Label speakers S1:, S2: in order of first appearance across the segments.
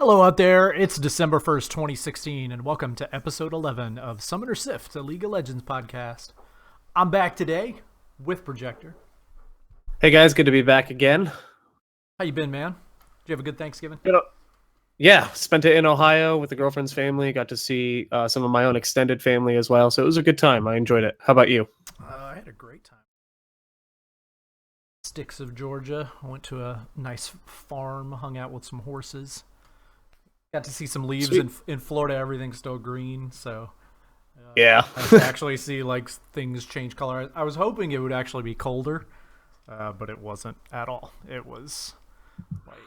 S1: Hello out there, it's December 1st, 2016, and welcome to episode 11 of Summoner Sift, a League of Legends podcast. I'm back today with Projector.
S2: Hey guys, good to be back again.
S1: How you been, man? Did you have a good Thanksgiving?
S2: Yeah, spent it in Ohio with the girlfriend's family. Got to see some of my own extended family as well, so it was a good time. I enjoyed it. How about you?
S1: I had a great time. Sticks of Georgia. I went to a nice farm, hung out with some horses. Got to see some leaves in Florida. Everything's still green, so
S2: Yeah.
S1: I could actually see like things change color. I was hoping it would actually be colder, but it wasn't at all. It was like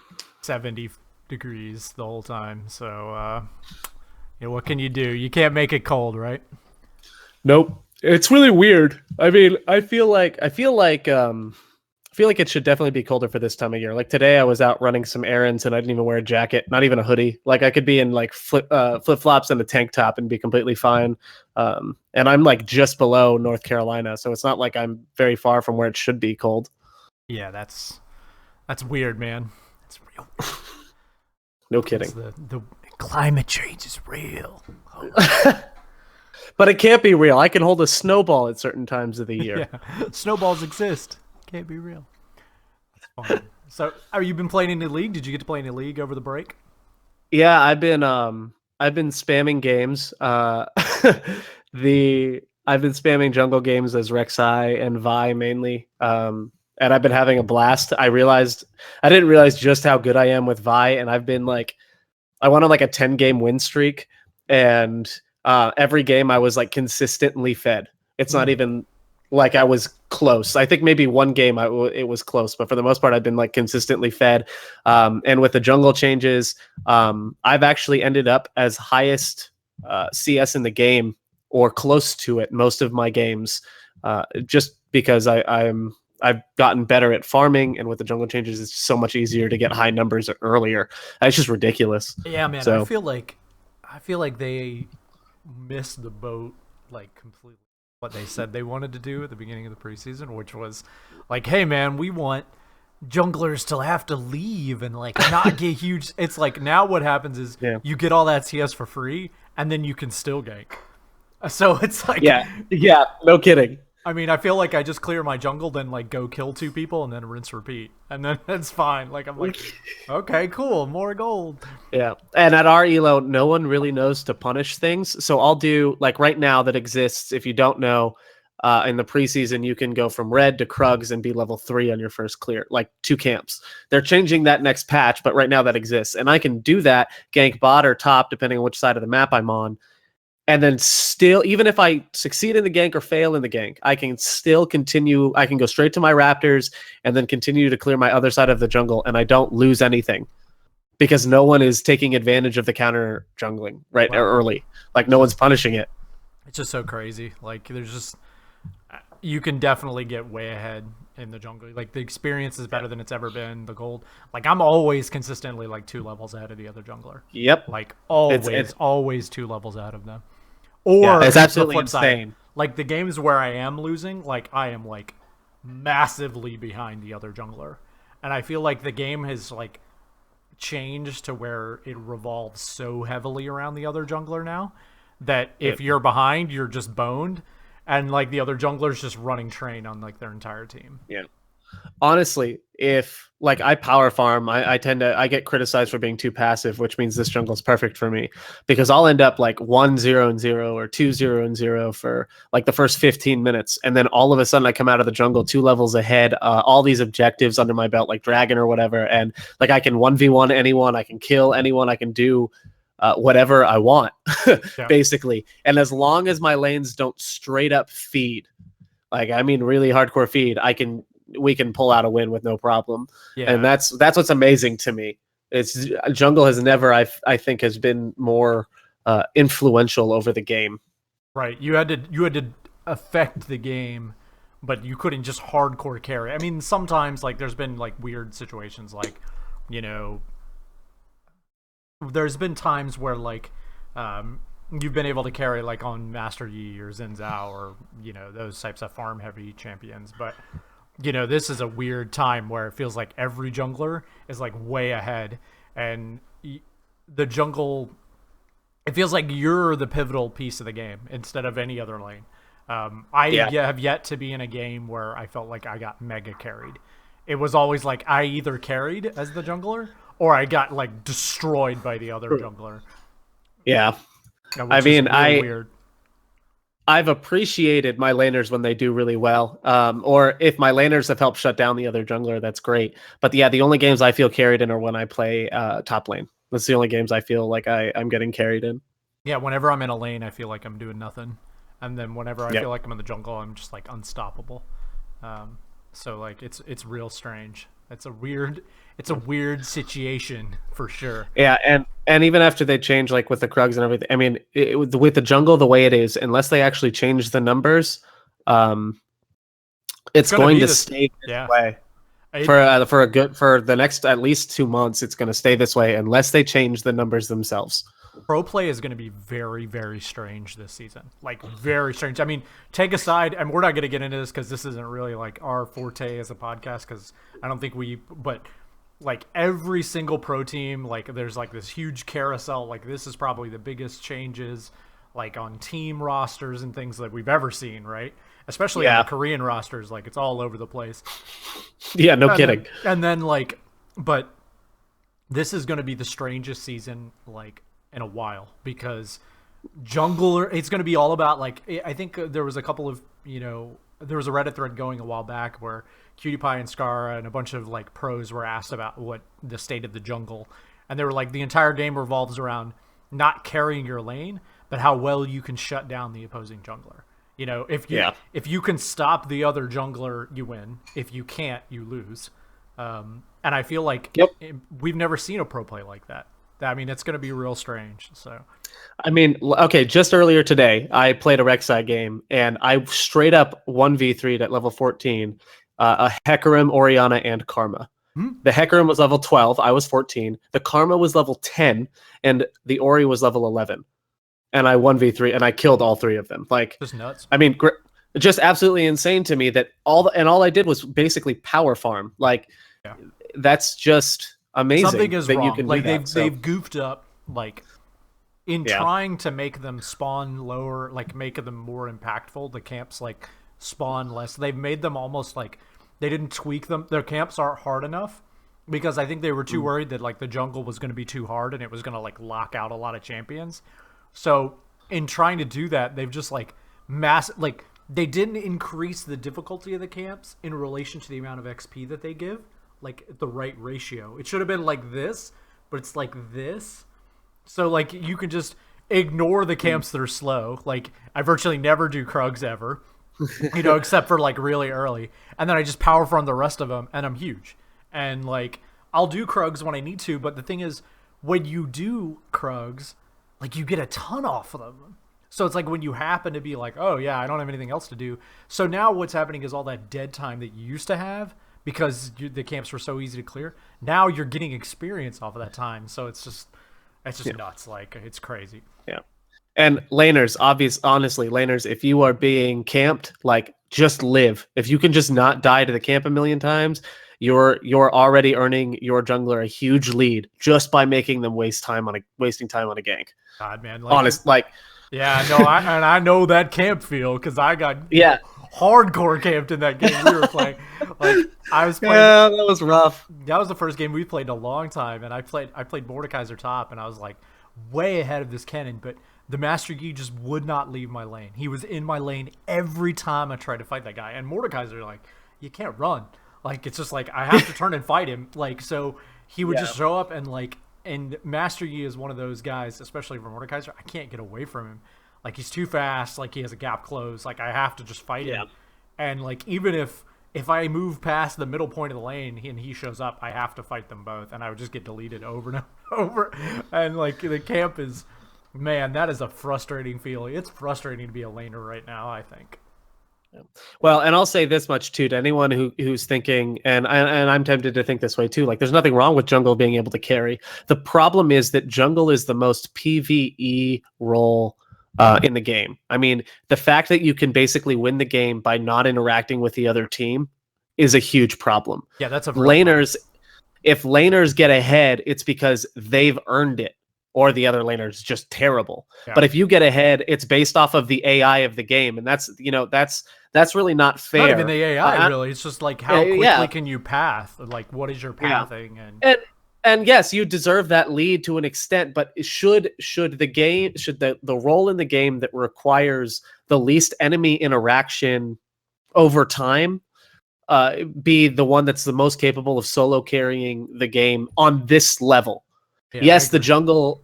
S1: 70 degrees the whole time. So, what can you do? You can't make it cold, right?
S2: Nope. It's really weird. I mean, I feel like it should definitely be colder for this time of year. Like today, I was out running some errands and I didn't even wear a jacket, not even a hoodie. Like I could be in like flip flops and a tank top and be completely fine. And I'm like just below North Carolina, so it's not like I'm very far from where it should be cold.
S1: Yeah, that's weird, man. It's real.
S2: No kidding.
S1: The climate change is real. Oh.
S2: But it can't be real. I can hold a snowball at certain times of the year.
S1: Yeah. Snowballs exist. Can't be real. That's fun. So, have you been playing any league? Did you get to play any league over the break?
S2: Yeah, I've been spamming games. I've been spamming jungle games as Rek'Sai and Vi mainly. And I've been having a blast. I didn't realize just how good I am with Vi, and I went on like a 10-game win streak, and every game I was like consistently fed. It's not even like I was close. I think maybe one game it was close, but for the most part, I've been like consistently fed. And with the jungle changes, I've actually ended up as highest CS in the game or close to it most of my games, just because I've gotten better at farming, and with the jungle changes, it's so much easier to get high numbers earlier. It's just ridiculous.
S1: Yeah, man.
S2: So,
S1: I feel like they missed the boat like completely. What they said they wanted to do at the beginning of the preseason, which was like, hey man, we want junglers to have to leave and like not get huge. It's like now what happens is you get all that CS for free and then you can still gank. So it's like,
S2: yeah, no kidding.
S1: I mean, I feel like I just clear my jungle, then like go kill 2 people and then rinse repeat, and then it's fine. Like I'm like, okay, cool, more gold.
S2: Yeah, and at our elo, no one really knows to punish things. So I'll do like right now that exists. If you don't know, in the preseason, you can go from red to Krugs and be level 3 on your first clear, like 2 camps. They're changing that next patch, but right now that exists, and I can do that gank bot or top depending on which side of the map I'm on. And then still, even if I succeed in the gank or fail in the gank, I can still continue. I can go straight to my Raptors and then continue to clear my other side of the jungle, and I don't lose anything because no one is taking advantage of the counter jungling early. Like no one's punishing it.
S1: It's just so crazy. Like you can definitely get way ahead in the jungle. Like the experience is better than it's ever been. The gold, like I'm always consistently like 2 levels ahead of the other jungler.
S2: Yep,
S1: like always 2 levels ahead of them. Or
S2: it's absolutely
S1: the flip
S2: insane.
S1: Side, like the games where I am losing, like I am like massively behind the other jungler, and I feel like the game has like changed to where it revolves so heavily around the other jungler now that if you're behind, you're just boned, and like the other jungler's just running train on like their entire team.
S2: Yeah. Honestly, if like I power farm, I get criticized for being too passive, which means this jungle is perfect for me because I'll end up like 1-0-0 or 2-0-0 for like the first 15 minutes. And then all of a sudden I come out of the jungle 2 levels ahead, all these objectives under my belt, like dragon or whatever. And like I can 1v1 anyone, I can kill anyone, I can do whatever I want, basically. And as long as my lanes don't straight up feed, like I mean really hardcore feed, we can pull out a win with no problem. Yeah. And that's what's amazing to me. It's jungle has never, I think, has been more influential over the game.
S1: Right. You had to affect the game, but you couldn't just hardcore carry. I mean, sometimes like there's been like weird situations, like there's been times where like you've been able to carry like on Master Yi or Xin Zhao or those types of farm heavy champions, but this is a weird time where it feels like every jungler is like way ahead, and the jungle, it feels like you're the pivotal piece of the game instead of any other lane. I
S2: Yeah.
S1: have yet to be in a game where I felt like I got mega carried. It was always like I either carried as the jungler or I got like destroyed by the other jungler,
S2: Yeah. I
S1: which is
S2: mean,
S1: real weird.
S2: I've appreciated my laners when they do really well. Or if my laners have helped shut down the other jungler, that's great. But yeah, the only games I feel carried in are when I play top lane. That's the only games I feel like I'm getting carried in.
S1: Yeah, whenever I'm in a lane, I feel like I'm doing nothing, and then whenever I
S2: Yep.
S1: feel like I'm in the jungle, I'm just like unstoppable. So like it's real strange. It's a weird situation for sure.
S2: Yeah, and even after they change, like with the Krugs and everything, I mean, with the jungle the way it is, unless they actually change the numbers, um,
S1: It's
S2: it's
S1: gonna
S2: going
S1: be
S2: to
S1: this.
S2: stay this
S1: Yeah.
S2: way
S1: It,
S2: for the next at least 2 months. It's going to stay this way unless they change the numbers themselves.
S1: Pro play is going to be very, very strange this season. Like, very strange. I mean, take aside, and we're not going to get into this because this isn't really like our forte as a podcast because I don't think but like every single pro team, like, there's like this huge carousel. Like, this is probably the biggest changes, like, on team rosters and things that we've ever seen, right? Especially on
S2: Yeah.
S1: the Korean rosters. Like, it's all over the place.
S2: Yeah, no
S1: And
S2: kidding.
S1: and then, like, but this is going to be the strangest season, like, in a while because jungler, it's going to be all about, like, I think there was a couple of, there was a Reddit thread going a while back where Cutie Pie and Scara and a bunch of, like, pros were asked about what the state of the jungle. And they were like, the entire game revolves around not carrying your lane, but how well you can shut down the opposing jungler. If you can stop the other jungler, you win. If you can't, you lose. And I feel like
S2: Yep.
S1: we've never seen a pro play like that. I mean, it's going to be real strange. So
S2: I mean, okay, just earlier today, I played a Rek'Sai game, and I straight up 1v3'd at level 14, a Hecarim, Orianna, and Karma. The Hecarim was level 12, I was 14. The Karma was level 10, and the Ori was level 11. And I 1v3, and I killed all three of them. Like,
S1: just nuts.
S2: I mean, just absolutely insane to me that all I did was basically power farm. Like,
S1: Yeah.
S2: that's just amazing.
S1: Something is
S2: that
S1: wrong.
S2: You can
S1: Like,
S2: do that,
S1: they've goofed up, like, in
S2: Yeah.
S1: trying to make them spawn lower, like, make them more impactful. The camps, like, spawn less. They've made them almost like they didn't tweak them. Their camps aren't hard enough because I think they were too worried that, like, the jungle was going to be too hard and it was going to, like, lock out a lot of champions. So in trying to do that, they've just, like, like, they didn't increase the difficulty of the camps in relation to the amount of XP that they give, like, the right ratio. It should have been like this, but it's like this. So, like, you can just ignore the camps that are slow. Like, I virtually never do Krugs ever, except for, like, really early. And then I just power farm the rest of them, and I'm huge. And, like, I'll do Krugs when I need to, but the thing is, when you do Krugs, like, you get a ton off of them. So it's like when you happen to be like, oh, yeah, I don't have anything else to do. So now what's happening is all that dead time that you used to have because the camps were so easy to clear, now you're getting experience off of that time. So it's just nuts. Like, it's crazy.
S2: Yeah. And laners, honestly, laners, if you are being camped, like, just live. If you can just not die to the camp a million times, you're already earning your jungler a huge lead just by making them wasting time on a gank.
S1: God, man. Like,
S2: Honest, like,
S1: yeah, no, I know that camp feel because I got
S2: yeah,
S1: hardcore camped in that game we were playing. Like, I was playing.
S2: yeah, that was rough.
S1: That was the first game we played in a long time, and I played Mordekaiser top, and I was like way ahead of this Kennen, but the Master Yi just would not leave my lane. He was in my lane every time I tried to fight that guy, and Mordekaiser, like, you can't run. Like, it's just like I have to turn and fight him. Like, so he would just show up and, like, and Master Yi is one of those guys, especially for Mordekaiser, I can't get away from him. Like, he's too fast. Like, he has a gap close. Like, I have to just fight him. And, like, even if I move past the middle point of the lane and he shows up, I have to fight them both. And I would just get deleted over and over. And, like, the camp is, man, that is a frustrating feeling. It's frustrating to be a laner right now, I think.
S2: Well, and I'll say this much too to anyone who's thinking, and I'm tempted to think this way too. Like, there's nothing wrong with jungle being able to carry. The problem is that jungle is the most PvE role in the game. I mean, the fact that you can basically win the game by not interacting with the other team is a huge problem.
S1: Yeah, that's a
S2: laners. If laners get ahead, it's because they've earned it. or the other laner is just terrible.
S1: Yeah.
S2: But if you get ahead, it's based off of the AI of the game, and that's really not fair.
S1: Not even the AI, really. It's just like how quickly can you path? Like, what is your pathing?
S2: And yes, you deserve that lead to an extent, but should the role in the game that requires the least enemy interaction over time be the one that's the most capable of solo carrying the game on this level?
S1: Yeah,
S2: yes, the jungle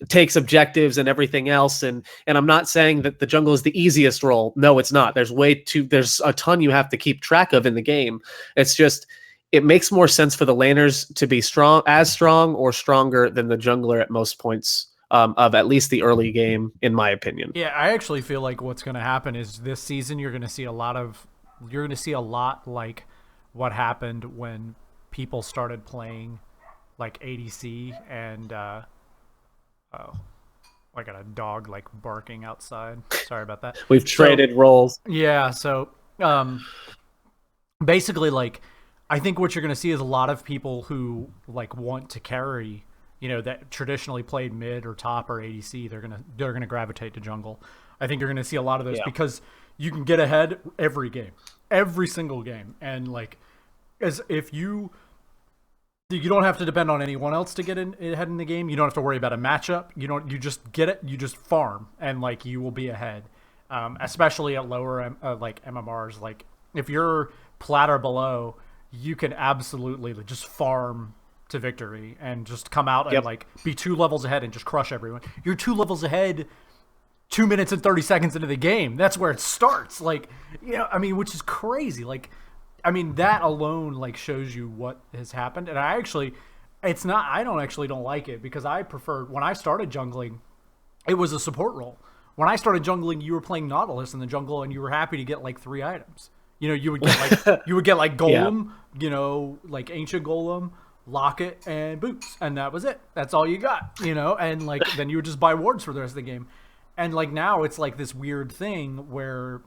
S2: takes objectives and everything else, and I'm not saying that the jungle is the easiest role. No, it's not. There's a ton you have to keep track of in the game. It's just it makes more sense for the laners to be strong or stronger than the jungler at most points of at least the early game, in my opinion.
S1: Yeah, I actually feel like what's going to happen is this season you're going to see a lot like what happened when people started playing like ADC and I got a dog like barking outside. Sorry about that.
S2: We've traded roles.
S1: Yeah, so basically, like, I think what you're going to see is a lot of people who like want to carry, that traditionally played mid or top or ADC. They're gonna gravitate to jungle. I think you're going to see a lot of those because you can get ahead every game, every single game, and like, as if you don't have to depend on anyone else to get ahead in the game. You don't have to worry about a matchup. You just get it. You just farm, and like you will be ahead. Especially at lower like MMRs. Like if you're plat or below, you can absolutely just farm to victory and just come out and like be 2 levels ahead and just crush everyone. You're 2 levels ahead 2 minutes and 30 seconds into the game. That's where it starts. Like, which is crazy. Like, that alone like shows you what has happened. And I don't like it because I preferred when I started jungling, it was a support role. When I started jungling, you were playing Nautilus in the jungle and you were happy to get like 3 items. You would get like Golem, like Ancient Golem, Locket, and Boots, and that was it. That's all you got, and like then you would just buy wards for the rest of the game. And like now it's like this weird thing where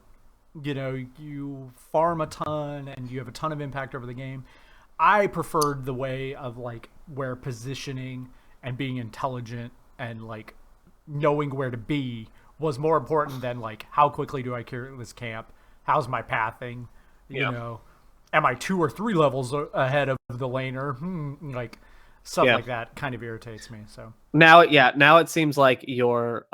S1: you farm a ton and you have a ton of impact over the game. I preferred the way of like where positioning and being intelligent and like knowing where to be was more important than like how quickly do I clear this camp? How's my pathing? Am I 2 or 3 levels ahead of the laner? Like stuff like that kind of irritates me. So
S2: now it seems like your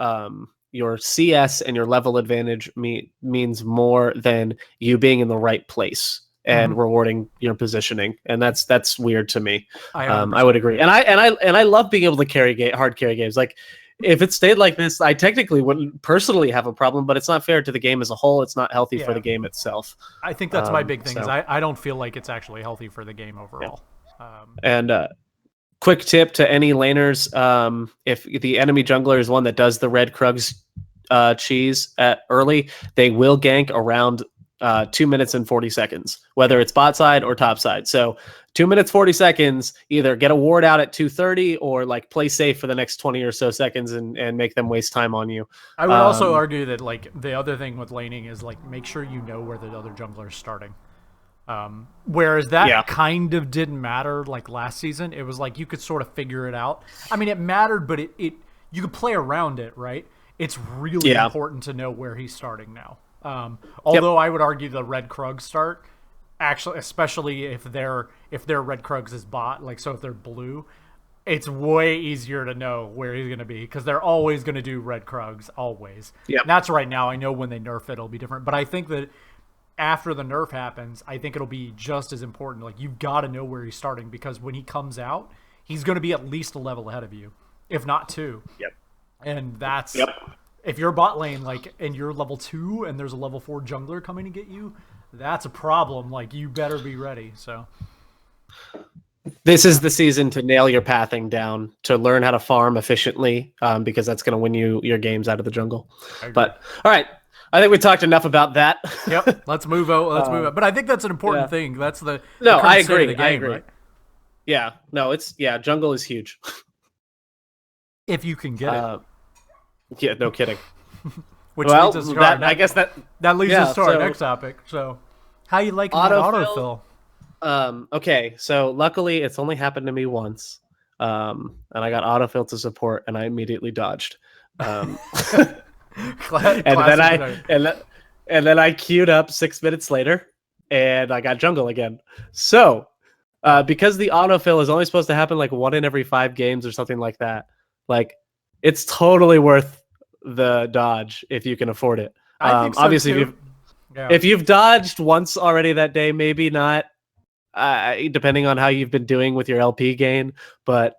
S2: CS and your level advantage means more than you being in the right place and rewarding your positioning, and that's weird to me. I would agree, and I love being able to hard carry games. Like if it stayed like this, I technically wouldn't personally have a problem, but it's not fair to the game as a whole. It's not healthy for the game itself.
S1: I think that's my big thing. Is I don't feel like it's actually healthy for the game overall.
S2: And quick tip to any laners: if the enemy jungler is one that does the red Krugs cheese at early, they will gank around 2 minutes and 40 seconds, whether it's bot side or top side. So 2 minutes 40 seconds, either get a ward out at 2:30 or like play safe for the next 20 or so seconds and make them waste time on you.
S1: I would also argue that like the other thing with laning is like make sure you know where the other jungler is starting. Whereas that kind of didn't matter like last season. It was like you could sort of figure it out. It mattered, but it you could play around it, right? It's really important to know where he's starting now. Although I would argue the red Krug start, actually, especially if their red Krugs is bot, like so if they're blue, it's way easier to know where he's going to be because they're always going to do red Krugs, always. Yeah, that's right now. I know when they nerf it, it'll be different, but I think that after the nerf happens, I think it'll be just as important. Like you've got to know where he's starting because when he comes out, he's going to be at least a level ahead of you, if not 2.
S2: Yep.
S1: And that's if you're bot lane, like, and you're level 2 and there's a level 4 jungler coming to get you, that's a problem. Like, you better be ready. So
S2: this is the season to nail your pathing down, to learn how to farm efficiently, because that's going to win you your games out of the jungle. But all right, I think we talked enough about that.
S1: Yep, let's move on. Let's move on. But I think that's an important thing. That's the
S2: I agree.
S1: Game,
S2: I agree.
S1: Right?
S2: Yeah, no, jungle is huge.
S1: If you can get it.
S2: Yeah, no kidding.
S1: Which leads us to
S2: I guess that
S1: leads us to our next topic. So, how you like autofill?
S2: Okay, so luckily it's only happened to me once. and I got autofill to support, and I immediately dodged. Um, and then
S1: Classic.
S2: and then I queued up 6 minutes later, and I got jungle again. So,
S1: Yeah.
S2: because the autofill is only supposed to happen like 1 in every 5 games or something like that, like it's totally worth the dodge if you can afford it.
S1: I think so
S2: Obviously,
S1: too. Yeah.
S2: if you've dodged once already that day, maybe not. Depending on how you've been doing with your LP gain, but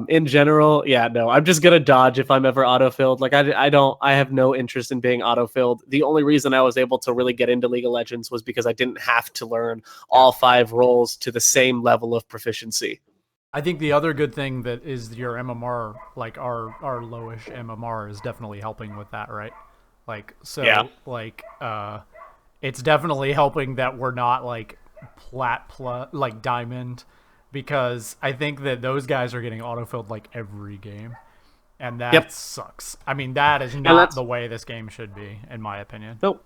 S2: in general, yeah, no, I'm just gonna dodge if I'm ever autofilled. Like I have no interest in being autofilled. The only reason I was able to really get into League of Legends was because I didn't have to learn all 5 roles to the same level of proficiency.
S1: I think the other good thing that is your MMR, like our lowish MMR, is definitely helping with that, right? Like so,
S2: Yeah.
S1: like it's definitely helping that we're not like like diamond, because I think that those guys are getting autofilled like every game, and that
S2: Yep.
S1: sucks. I mean, that is
S2: And
S1: not
S2: that's
S1: the way this game should be, in my opinion.
S2: nope.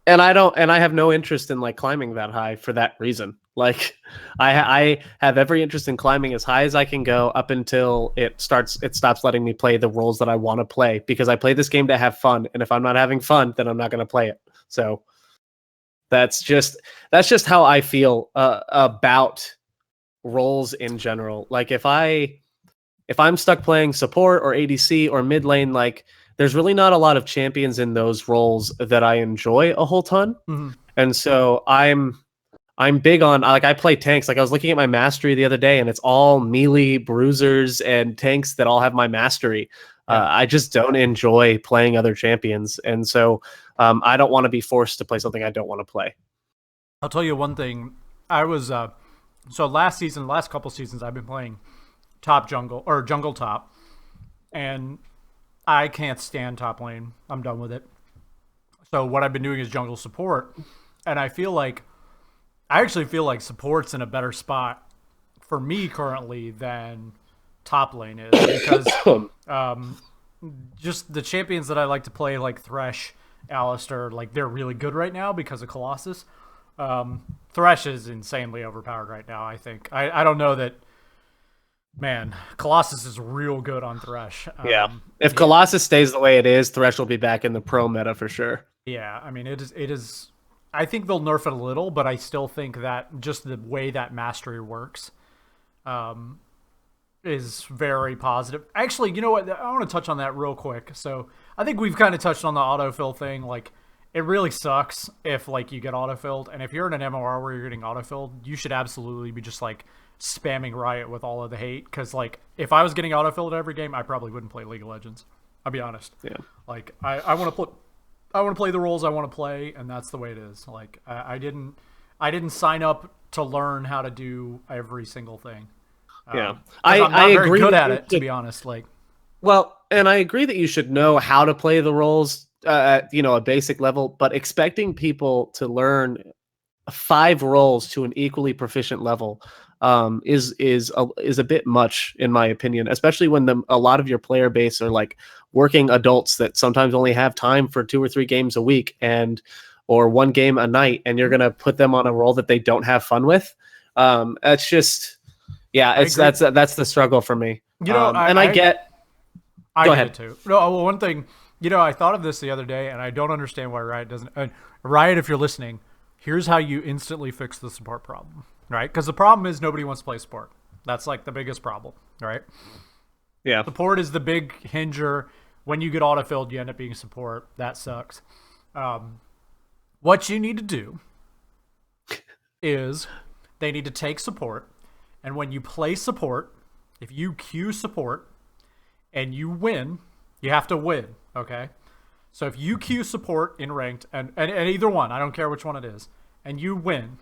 S2: And I have no interest in like climbing that high for that reason. Like I have every interest in climbing as high as I can go up until it stops letting me play the roles that I want to play, because I play this game to have fun, and if I'm not having fun, then I'm not going to play it. So that's just how I feel about roles in general. Like if I'm stuck playing support or ADC or mid lane, like there's really not a lot of champions in those roles that I enjoy a whole ton.
S1: Mm-hmm.
S2: And so I'm big on, like, I play tanks. Like I was looking at my mastery the other day, and it's all melee bruisers and tanks that all have my mastery.
S1: Yeah.
S2: I just don't enjoy playing other champions, and so I don't want to be forced to play something I don't want to play.
S1: I'll tell you one thing. I was so last couple seasons, I've been playing top jungle or jungle top, and I can't stand top lane. I'm done with it. So what I've been doing is jungle support, and I actually feel like support's in a better spot for me currently than top lane is, because just the champions that I like to play, like Thresh, Alistair, like they're really good right now because of Colossus. Thresh is insanely overpowered right now, I think. I don't know that. Man, Colossus is real good on Thresh.
S2: Yeah. If Colossus stays the way it is, Thresh will be back in the pro meta for sure.
S1: Yeah, I mean, it is. I think they'll nerf it a little, but I still think that just the way that mastery works is very positive. Actually, you know what? I want to touch on that real quick. So I think we've kind of touched on the autofill thing. Like, it really sucks if like you get autofilled, and if you're in an MMR where you're getting autofilled, you should absolutely be just like spamming Riot with all of the hate. Because like, if I was getting autofilled every game, I probably wouldn't play League of Legends. I'll be honest.
S2: Yeah.
S1: Like, I want to put. I want to play the roles I want to play, and that's the way it is. Like, I didn't sign up to learn how to do every single thing.
S2: Yeah,
S1: I'm not
S2: I
S1: very
S2: agree
S1: good
S2: that
S1: at
S2: you
S1: it, to
S2: should-
S1: be honest. Like,
S2: Well, and I agree that you should know how to play the roles at a basic level, but expecting people to learn 5 roles to an equally proficient level is a bit much, in my opinion, especially when a lot of your player base are like working adults that sometimes only have time for 2 or 3 games a week or 1 game a night, and you're gonna put them on a role that they don't have fun with. That's just that's the struggle for me.
S1: you know,
S2: I get.
S1: I
S2: Go
S1: get
S2: ahead.
S1: it too. No, well, one thing, I thought of this the other day, and I don't understand why Riot doesn't. Riot, if you're listening, here's how you instantly fix the support problem, right? Because the problem is nobody wants to play support. That's like the biggest problem, right?
S2: Yeah.
S1: Support is the big hinger. When you get autofilled, you end up being support. That sucks. What you need to do is they need to take support, and when you play support, if you queue support and you win, you have to win, okay? So if you queue support in ranked, and either one, I don't care which one it is, and you win,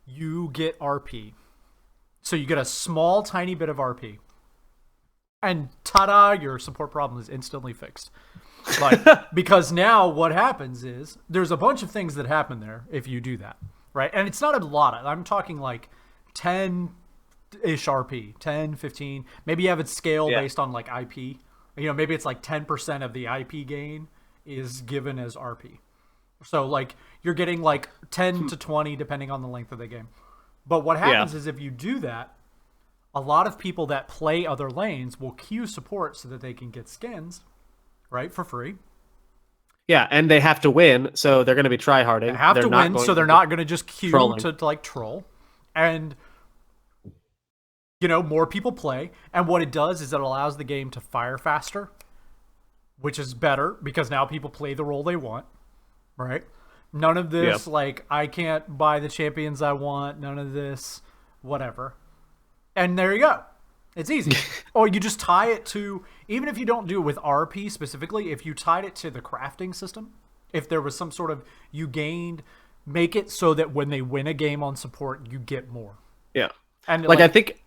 S1: you get RP. So you get a small, tiny bit of RP. And ta-da, your support problem is instantly fixed. Like, because now what happens is there's a bunch of things that happen there if you do that, right? And it's not a lot. I'm talking like 10-ish RP, 10, 15. Maybe you have it scaled based on like IP. Maybe it's like 10% of the IP gain is given as RP. So like you're getting like 10 to 20 depending on the length of the game. But what happens is if you do that, a lot of people that play other lanes will queue support so that they can get skins, right, for free.
S2: Yeah, and they have to win, so they're going to be
S1: They
S2: tryharding.
S1: have
S2: They're
S1: to
S2: not
S1: win,
S2: going
S1: so they're
S2: to
S1: not going to just queue
S2: trolling.
S1: to like troll. And more people play, and what it does is it allows the game to fire faster, which is better because now people play the role they want, right? None of this like I can't buy the champions I want, none of this whatever. And there you go. It's easy. Or you just tie it to, even if you don't do it with RP specifically, if you tied it to the crafting system, if there was some sort of make it so that when they win a game on support, you get more.
S2: Yeah.
S1: And
S2: like I think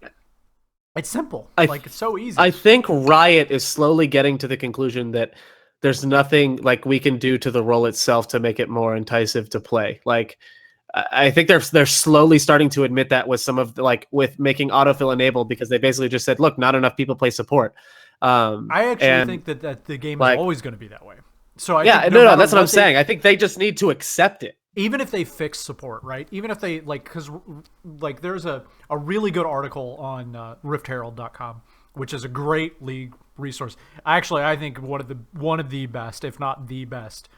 S1: it's simple. It's so easy.
S2: I think Riot is slowly getting to the conclusion that there's nothing like we can do to the role itself to make it more enticing to play. Like, I think they're slowly starting to admit that with some of with making autofill enabled, because they basically just said, look, not enough people play support.
S1: I actually think that the game is always going to be that way. So I think
S2: no, that's what I'm saying. I think they just need to accept it.
S1: Even if they fix support, right? Even if they because there's a really good article on riftherald.com, which is a great League resource. Actually, I think one of the best, if not the best,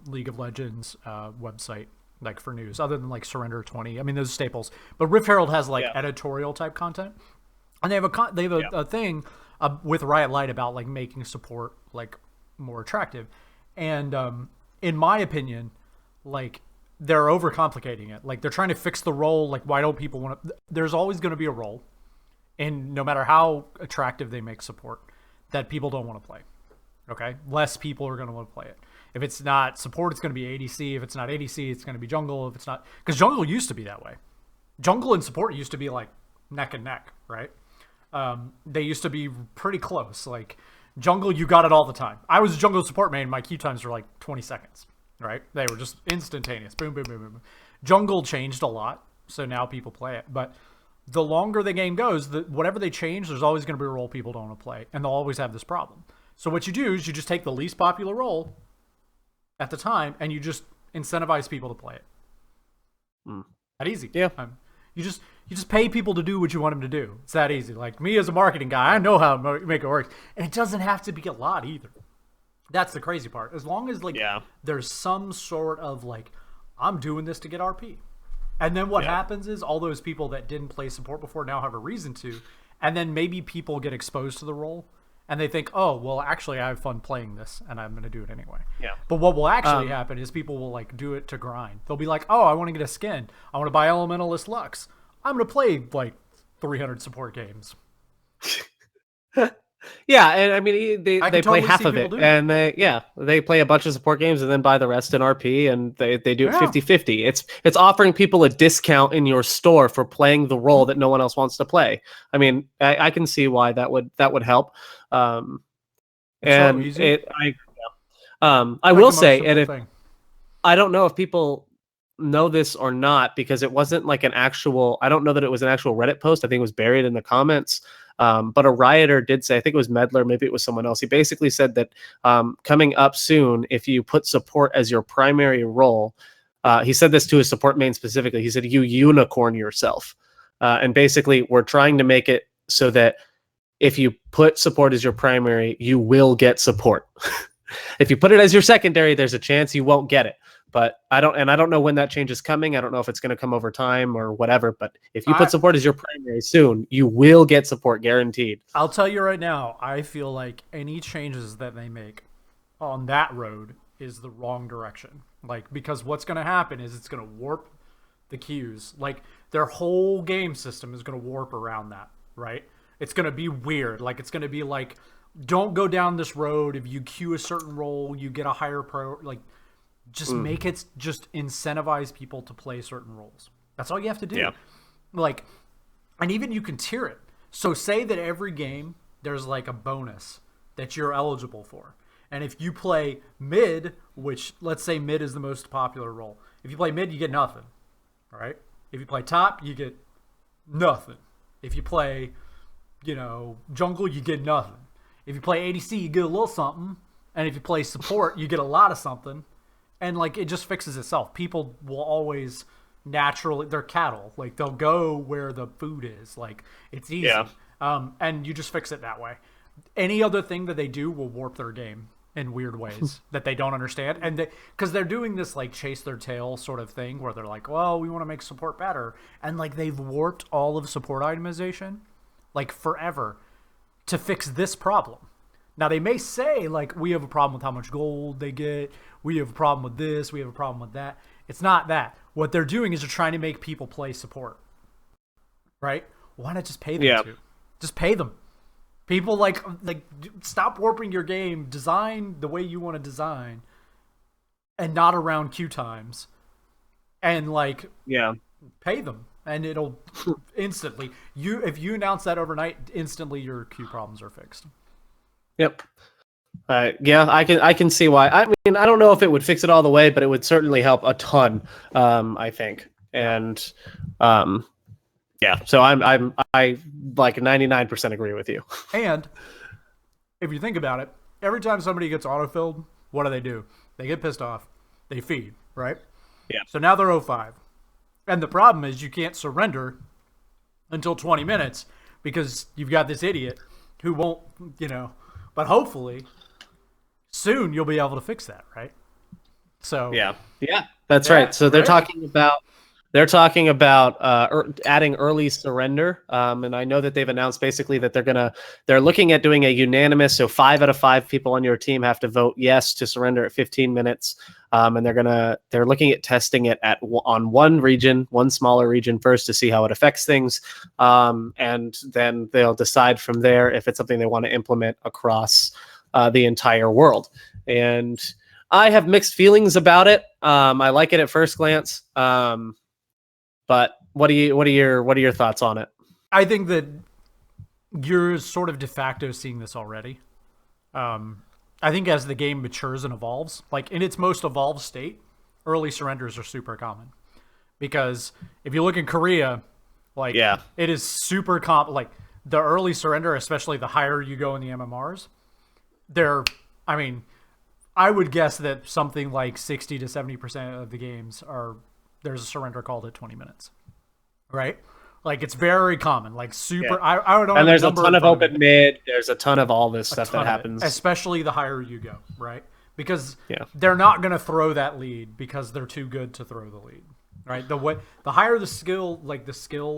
S1: League of Legends website for news, other than Surrender 20. I mean, those are staples. But Rift Herald has editorial type content, and they have a thing with Riot Light about making support more attractive, and in my opinion, they're overcomplicating it. They're trying to fix the role. Why don't people want to? There's always going to be a role, and no matter how attractive they make support, that people don't want to play. Okay, less people are going to want to play it. If it's not support, it's going to be ADC. If it's not ADC, it's going to be jungle. If it's not, because jungle used to be that way. Jungle and support used to be neck and neck, right? They used to be pretty close. Jungle, you got it all the time. I was a jungle support main. My queue times were 20 seconds. Right? They were just instantaneous. Boom, boom, boom, boom. Jungle changed a lot, so now people play it. But the longer the game goes, whatever they change, there's always going to be a role people don't want to play, and they'll always have this problem. So what you do is you just take the least popular role at the time, and you just incentivize people to play it. That easy.
S2: Yeah.
S1: You just pay people to do what you want them to do. It's that easy. Me as a marketing guy, I know how to make it work, and it doesn't have to be a lot either. That's the crazy part. As long as there's some sort of I'm doing this to get RP. And then what happens is all those people that didn't play support before now have a reason to. And then maybe people get exposed to the role and they think, oh, well, actually I have fun playing this and I'm going to do it anyway.
S2: Yeah.
S1: But what will actually happen is people will do it to grind. They'll be like, oh, I want to get a skin. I want to buy Elementalist Lux. I'm going to play 300 support games.
S2: Yeah, and I mean they play half of it, and they play a bunch of support games and then buy the rest in RP, and they do it 50-50. It's offering people a discount in your store for playing the role that no one else wants to play. I mean, I can see why that would help. I will say, and I don't know if people know this or not, because it wasn't an actual. I don't know that it was an actual Reddit post. I think it was buried in the comments. But a rioter did say, I think it was Medler, maybe it was someone else. He basically said that coming up soon, if you put support as your primary role, he said this to his support main specifically. He said, you unicorn yourself. And basically, we're trying to make it so that if you put support as your primary, you will get support. If you put it as your secondary, there's a chance you won't get it. But I don't know when that change is coming. I don't know if it's going to come over time or whatever. But if you put support as your primary soon, you will get support guaranteed.
S1: I'll tell you right now, I feel like any changes that they make on that road is the wrong direction. Because what's going to happen is it's going to warp the queues. Their whole game system is going to warp around that, right? It's going to be weird. It's going to be don't go down this road. If you queue a certain role, you get a higher just make it just incentivize people to play certain roles. That's all you have to do. Yeah. And even you can tier it. So say that every game there's a bonus that you're eligible for. And if you play mid, which let's say mid is the most popular role. If you play mid, you get nothing. All right? If you play top, you get nothing. If you play, jungle, you get nothing. If you play ADC, you get a little something. And if you play support, you get a lot of something. And it just fixes itself. People will always, naturally, they're cattle. Like they'll go where the food is. Like it's easy.
S2: Yeah.
S1: And you just fix it that way. Any other thing that they do will warp their game in weird ways that they don't understand. And because they're doing this like chase their tail sort of thing where they're like, well, we want to make support better. And like they've warped all of support itemization like forever to fix this problem. Now they may say like, we have a problem with how much gold they get. We have a problem with this. We have a problem with that. It's not that. What they're doing is they're trying to make people play support. Right? Why not just pay them to? Just pay them. People like stop warping your game. Design the way you want to design, and not around queue times. And like, pay them, and it'll instantly. If you announce that overnight, instantly your queue problems are fixed.
S2: Yep. Yeah, I can see why. I mean, I don't know if it would fix it all the way, but it would certainly help a ton. I think, and yeah. So I like 99% agree with you.
S1: And if you think about it, every time somebody gets autofilled, what do? They get pissed off. They feed, right?
S2: Yeah.
S1: So now they're 0-5. And the problem is you can't surrender until 20 minutes because you've got this idiot who won't, but hopefully soon you'll be able to fix that, right? So
S2: yeah, that's right. So they're talking about adding early surrender, and I know that they've announced basically that they're looking at doing a unanimous. So 5 out of 5 people on your team have to vote yes to surrender at 15 minutes, and they're looking at testing it on one smaller region first to see how it affects things, and then they'll decide from there if it's something they want to implement across the entire world. And I have mixed feelings about it. I like it at first glance. But what are your thoughts on it?
S1: I think that you're sort of de facto seeing this already. I think as the game matures and evolves, like in its most evolved state, early surrenders are super common. Because if you look in Korea, like it is super like the early surrender, especially the higher you go in the MMRs, I would guess that something like 60 to 70% of the games there's a surrender called at 20 minutes, right? Like it's very common, like super. I don't.
S2: And there's a ton of open mid. There's a ton of all this stuff that happens,
S1: especially the higher you go, right? Because they're not going to throw that lead because they're too good to throw the lead, right? The higher the skill, like the skill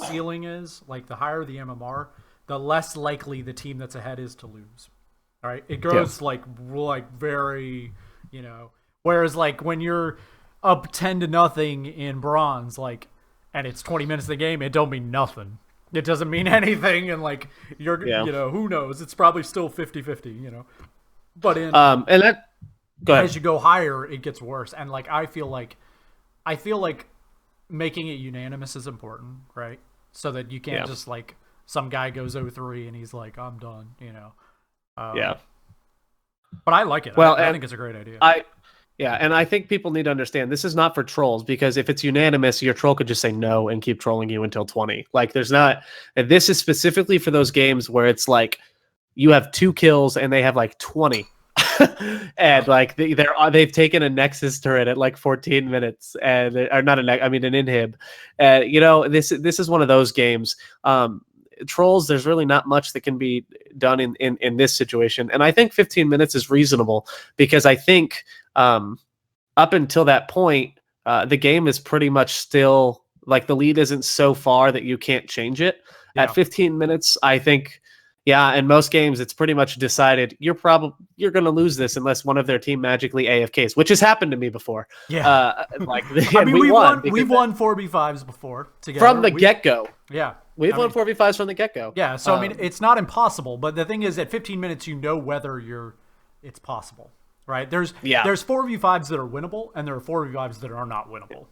S1: ceiling is, like the higher the MMR, the less likely the team that's ahead is to lose. All right, it grows like very, Whereas like when you're up 10-0 in bronze, like, and it's 20 minutes of the game, it don't mean nothing. It doesn't mean anything, and like you're, who knows? It's probably still 50-50, But as you go higher, it gets worse, and like I feel like making it unanimous is important, right? So that you can't just like some guy goes 0-3 and he's like, I'm done, But I like it. Well, I think it's a great idea.
S2: And I think people need to understand this is not for trolls, because if it's unanimous, your troll could just say no and keep trolling you until 20. Like there's not, and this is specifically for those games where it's like you have 2 kills and they have like 20. And like they've taken a Nexus turret at like 14 minutes and or not an inhib. This is one of those games. Trolls, there's really not much that can be done in this situation, and I think 15 minutes is reasonable, because I think up until that point the game is pretty much still like the lead isn't so far that you can't change it. At 15 minutes, I think in most games it's pretty much decided you're going to lose this unless one of their team magically AFKs, which has happened to me before. We've won
S1: 4v5s before together
S2: from the get-go. We've won 4v5s from the get-go.
S1: Yeah, so it's not impossible, but the thing is, at 15 minutes, whether it's possible, right? There's 4v5s that are winnable, and there are 4v5s that are not winnable.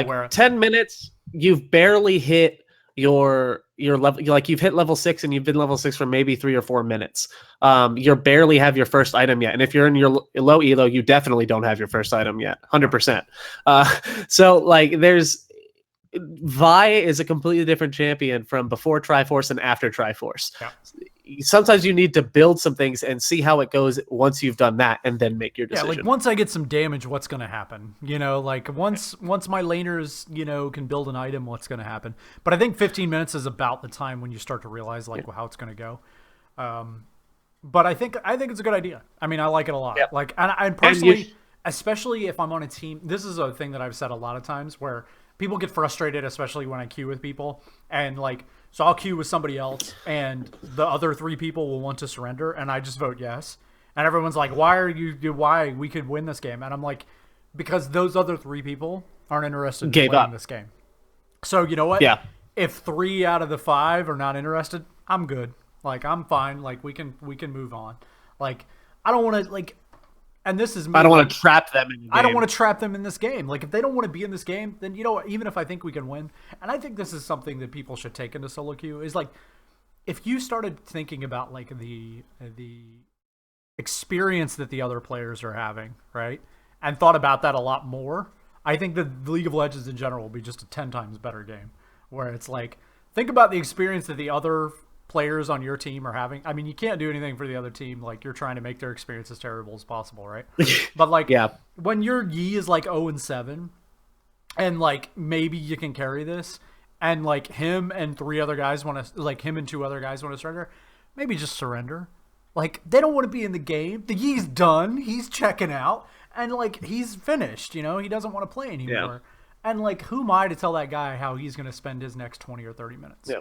S2: Where 10 minutes, you've barely hit your level. Like you've hit level 6, and you've been level 6 for maybe 3 or 4 minutes. You barely have your first item yet, and if you're in your low elo, you definitely don't have your first item yet, 100%. So like there's. Vi is a completely different champion from before Triforce and after Triforce. sometimes you need to build some things and see how it goes once you've done that, and then make your decision.
S1: Yeah, like once I get some damage, what's going to happen? Like once my laners, can build an item, what's going to happen? But I think 15 minutes is about the time when you start to realize like how it's going to go. But I think it's a good idea. I mean, I like it a lot.
S2: Yeah.
S1: Like, and personally, especially if I'm on a team, this is a thing that I've said a lot of times where people get frustrated, especially when I queue with people, and like, so I'll queue with somebody else, and the other 3 people will want to surrender, and I just vote yes, and everyone's like, why we could win this game, and I'm like, because those other 3 people aren't interested in playing this game. So you know what?
S2: Yeah.
S1: If 3 out of the 5 are not interested, I'm good. Like, I'm fine. Like, we can move on. Like, I don't want to, like, and this is me,
S2: I don't want to trap them in the game.
S1: I don't want to trap them in this game. Like, if they don't want to be in this game, then, even if I think we can win, and I think this is something that people should take into solo queue, is, like, if you started thinking about, like, the experience that the other players are having, right, and thought about that a lot more, I think that League of Legends in general will be just a 10 times better game, where it's, like, think about the experience that the other players on your team are having. I mean, you can't do anything for the other team. Like, you're trying to make their experience as terrible as possible, right? But like, when your Yi is like 0-7, and like maybe you can carry this, and like him and 3 other guys want to, like him and 2 other guys want to surrender, maybe just surrender. Like, they don't want to be in the game. The Yi's done. He's checking out, and like he's finished. He doesn't want to play anymore. Yeah. And like, who am I to tell that guy how he's going to spend his next 20 or 30 minutes?
S2: Yeah.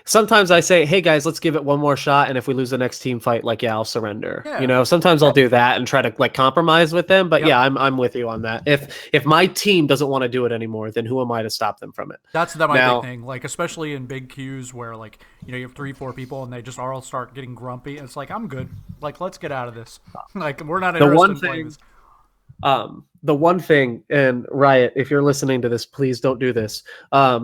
S2: Sometimes I say, hey guys, let's give it one more shot, and if we lose the next team fight, like, I'll surrender. Yeah. Sometimes I'll do that and try to like compromise with them, but yeah, I'm with you on that. If my team doesn't want to do it anymore, then who am I to stop them from it?
S1: That's my big thing. Like, especially in big queues where like, you have 3-4 people and they just all start getting grumpy. It's like, I'm good. Like, let's get out of this. Like, we're not interested in playing this.
S2: The one thing, and Riot, if you're listening to this, please don't do this,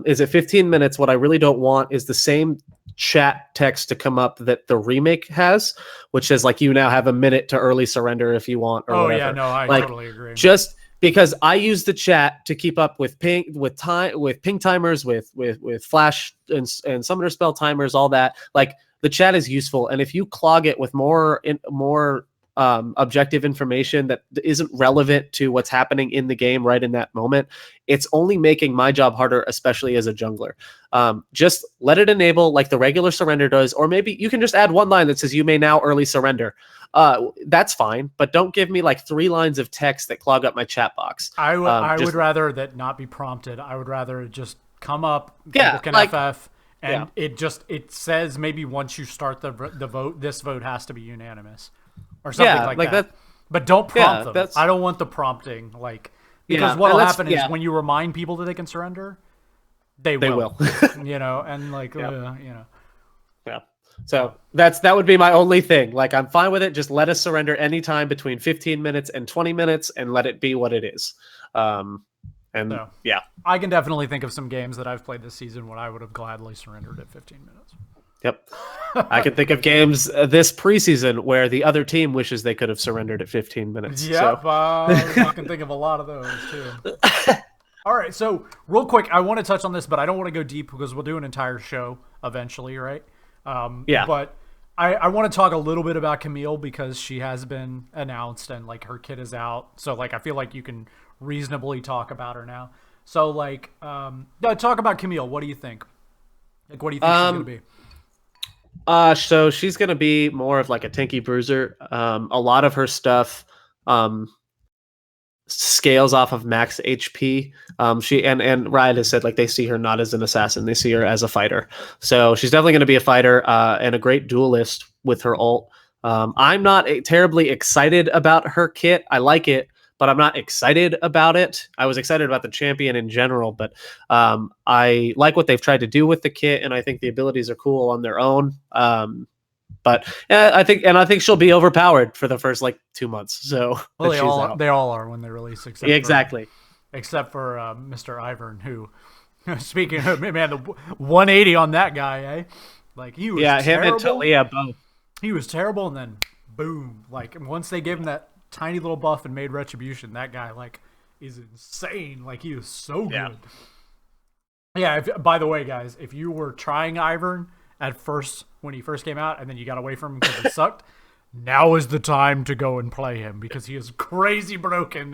S2: is at 15 minutes, what I really don't want is the same chat text to come up that the remake has, which says like, you now have a minute to early surrender if you want, or whatever.
S1: Yeah, no, I totally agree.
S2: Just because I use the chat to keep up with ping timers, with flash and summoner spell timers, all that. Like, the chat is useful, and if you clog it with more objective information that isn't relevant to what's happening in the game right in that moment, it's only making my job harder, especially as a jungler. Just let it enable like the regular surrender does, or maybe you can just add one line that says you may now early surrender. That's fine, but don't give me like 3 lines of text that clog up my chat box.
S1: I would rather that not be prompted. I would rather it just come up, people can FF, and it says maybe once you start the vote, this vote has to be unanimous. Or something like that. But don't prompt them. I don't want the prompting, because what'll happen is when you remind people that they can surrender, they will. And like,
S2: Yeah. So that would be my only thing. Like, I'm fine with it. Just let us surrender anytime between 15 minutes and 20 minutes, and let it be what it is. I
S1: can definitely think of some games that I've played this season when I would have gladly surrendered at 15 minutes.
S2: Yep. I can think of games this preseason where the other team wishes they could have surrendered at 15 minutes.
S1: Yep, I can think of a lot of those too. All right, so real quick, I want to touch on this, but I don't want to go deep because we'll do an entire show eventually, right? But I want to talk a little bit about Camille because she has been announced and like her kit is out. So like I feel like you can reasonably talk about her now. So like talk about Camille. What do you think? Like, what do you think she's going to be?
S2: So she's going to be more of like a tanky bruiser. A lot of her stuff scales off of max HP. She and Riot has said like they see her not as an assassin, they see her as a fighter. So she's definitely going to be a fighter and a great duelist with her ult. I'm not terribly excited about her kit. I like it, but I'm not excited about it. I was excited about the champion in general, but I like what they've tried to do with the kit, and I think the abilities are cool on their own. But I think she'll be overpowered for the first like 2 months. So
S1: they all are when they release, except for Mr. Ivern, who, speaking of, man, the 180 on that guy, eh? Like, he was terrible.
S2: Him and Talia both.
S1: He was terrible, and then boom! Like, once they gave him that tiny little buff and made retribution, that guy like is insane. Like, he is so good. By the way, guys, if you were trying Ivern at first when he first came out, and then you got away from him because he sucked. Now is the time to go and play him because he is crazy broken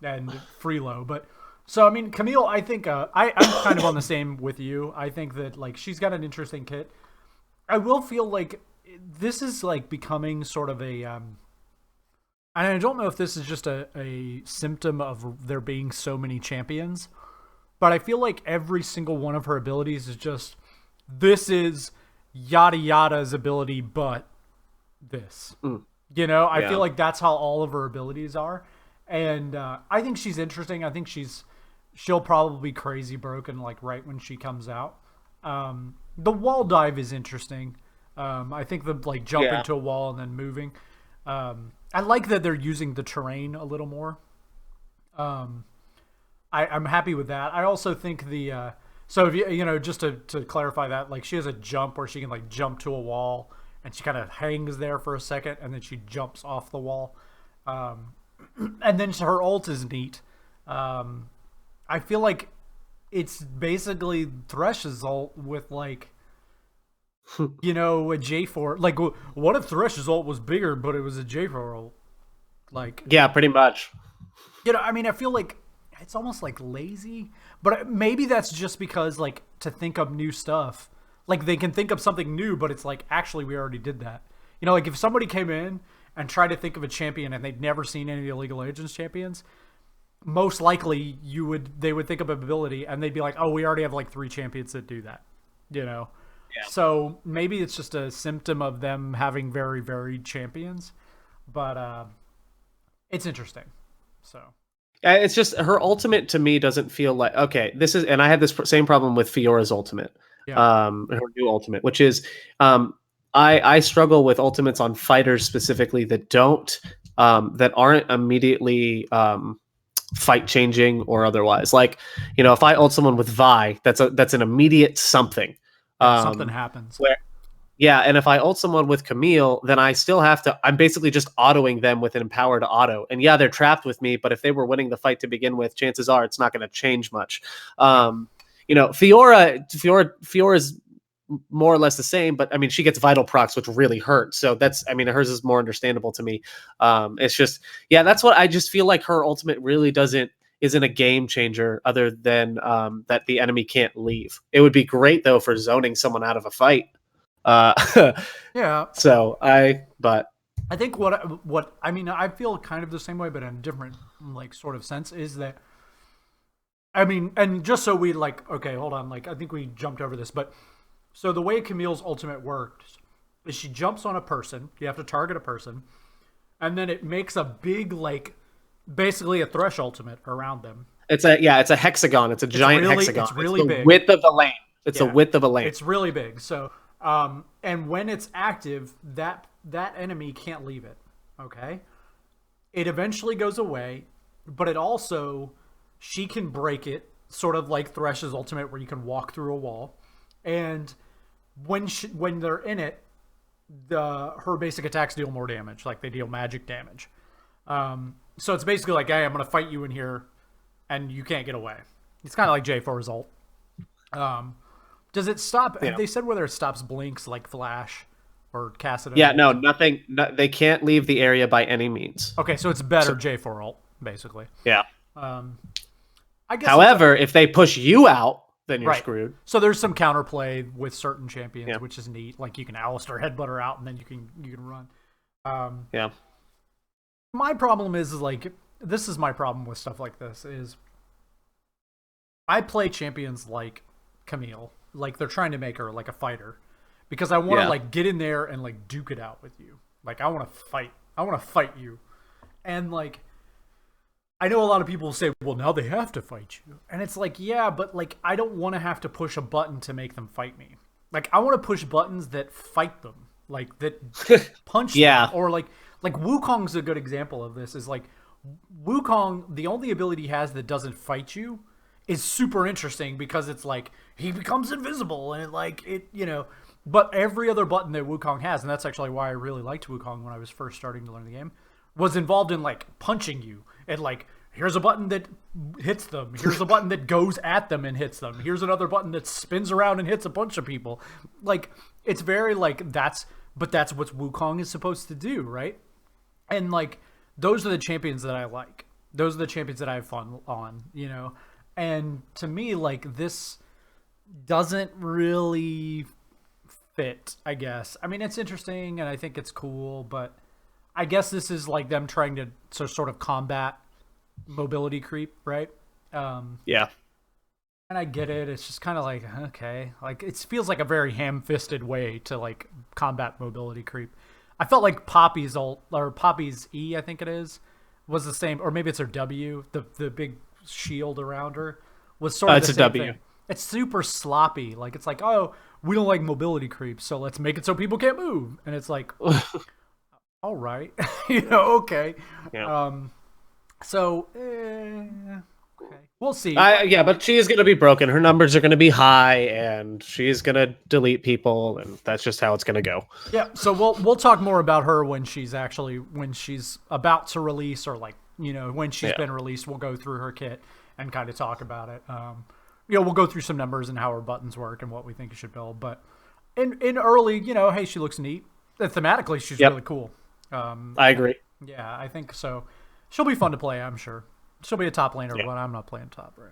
S1: and freelo. But so I mean, Camille, I think I'm kind of on the same with you. I think that like she's got an interesting kit. I will feel like this is like becoming sort of a and I don't know if this is just a symptom of there being so many champions, but I feel like every single one of her abilities is just, this is yada yada's ability, but this. You know, I feel like that's how all of her abilities are. And I think she's interesting. I think she'll probably be crazy broken like right when she comes out. The wall dive is interesting. I think the like jumping to a wall and then moving. I like that they're using the terrain a little more. I'm happy with that. I also think the so if you know, just to clarify that, like she has a jump where she can like jump to a wall and she kind of hangs there for a second and then she jumps off the wall. And then her ult is neat. I feel like it's basically Thresh's ult with like, you know, a J4. Like, what if Thresh's ult was bigger, but it was a J4 ult? Like,
S2: yeah, pretty much.
S1: You know, I mean, I feel like it's almost like lazy, but maybe that's just because like to think of new stuff, like they can think of something new, but it's like actually we already did that. You know, like if somebody came in and tried to think of a champion and they'd never seen any of the League of Legends champions, most likely they would think of ability and they'd be like, oh, we already have like 3 champions that do that, you know? Yeah. So maybe it's just a symptom of them having very varied champions, but it's interesting. So
S2: it's just her ultimate to me doesn't feel like, okay, this is, and I had this same problem with Fiora's ultimate, her new ultimate, which is, I struggle with ultimates on fighters specifically that that aren't immediately fight changing or otherwise. Like, you know, if I ult someone with Vi, that's an immediate something.
S1: Something happens.
S2: And if I ult someone with Camille, then I still have to, I'm basically just autoing them with an empowered auto. And yeah, they're trapped with me, but if they were winning the fight to begin with, chances are it's not going to change much. You know, Fiora's more or less the same, but I mean, she gets vital procs, which really hurt. So that's, I mean, hers is more understandable to me. It's just, yeah, that's what I just feel like her ultimate really isn't a game changer other than that the enemy can't leave. It would be great though for zoning someone out of a fight.
S1: Yeah.
S2: So I
S1: think what I mean, I feel kind of the same way, but in a different like sort of sense is that, I mean, and just so we like, okay, hold on. Like, I think we jumped over this, but so the way Camille's ultimate works is she jumps on a person. You have to target a person, and then it makes a big, like, basically a Thresh ultimate around them.
S2: It's a hexagon. It's a giant hexagon.
S1: It's really big.
S2: Width of the lane. It's the width of a lane.
S1: It's really big. So, and when it's active, that enemy can't leave it. Okay. It eventually goes away, but it also, she can break it, sort of like Thresh's ultimate, where you can walk through a wall. And when they're in it, her basic attacks deal more damage, like they deal magic damage. So it's basically like, hey, I'm going to fight you in here, and you can't get away. It's kind of like J4's ult. Does it stop? Yeah. Have they said whether it stops blinks like Flash or Cassidy?
S2: Yeah, no, nothing. They can't leave the area by any means.
S1: Okay, so it's better J4 ult, basically.
S2: Yeah.
S1: I guess.
S2: However, if they push you out, then you're screwed.
S1: So there's some counterplay with certain champions, which is neat. Like you can Alistair headbutter out, and then you can run.
S2: Yeah.
S1: My problem is like, this is my problem with stuff like this is I play champions like Camille, like they're trying to make her like a fighter, because I want to like get in there and like duke it out with you. Like I want to fight you, and like. I know a lot of people say, well, now they have to fight you. And it's like, yeah, but like, I don't want to have to push a button to make them fight me. Like, I want to push buttons that fight them. Like, that punch them. Or like Wukong's a good example of this, is like, Wukong, the only ability he has that doesn't fight you is super interesting, because it's like, he becomes invisible, and you know, but every other button that Wukong has, and that's actually why I really liked Wukong when I was first starting to learn the game, was involved in like punching you and like here's a button that hits them. Here's a button that goes at them and hits them. Here's another button that spins around and hits a bunch of people. Like, it's very like that's what Wukong is supposed to do, right? And like, those are the champions that I like. Those are the champions that I have fun on, you know? And to me, like, this doesn't really fit, I guess. I mean, it's interesting and I think it's cool, but I guess this is like them trying to sort of combat mobility creep, right?
S2: Yeah.
S1: And I get it. It's just kind of like, okay. Like, it feels like a very ham-fisted way to, like, combat mobility creep. I felt like Poppy's ult, or Poppy's E, I think it is, was the same, or maybe it's her W, the big shield around her, was sort of the same thing. It's super sloppy. Like, it's like, oh, we don't like mobility creep, so let's make it so people can't move. And it's like, all right. You know, okay.
S2: Yeah.
S1: Okay. We'll see.
S2: Yeah, but she is going to be broken. Her numbers are going to be high, and she's going to delete people, and that's just how it's going to go.
S1: Yeah, so we'll talk more about her when she's about to release, or like, you know, when she's been released. We'll go through her kit and kind of talk about it. You know, we'll go through some numbers and how her buttons work and what we think it should build. But in early, you know, hey, she looks neat. Thematically, she's really cool.
S2: I agree.
S1: Yeah, I think so. She'll be fun to play, I'm sure. She'll be a top laner, but I'm not playing top right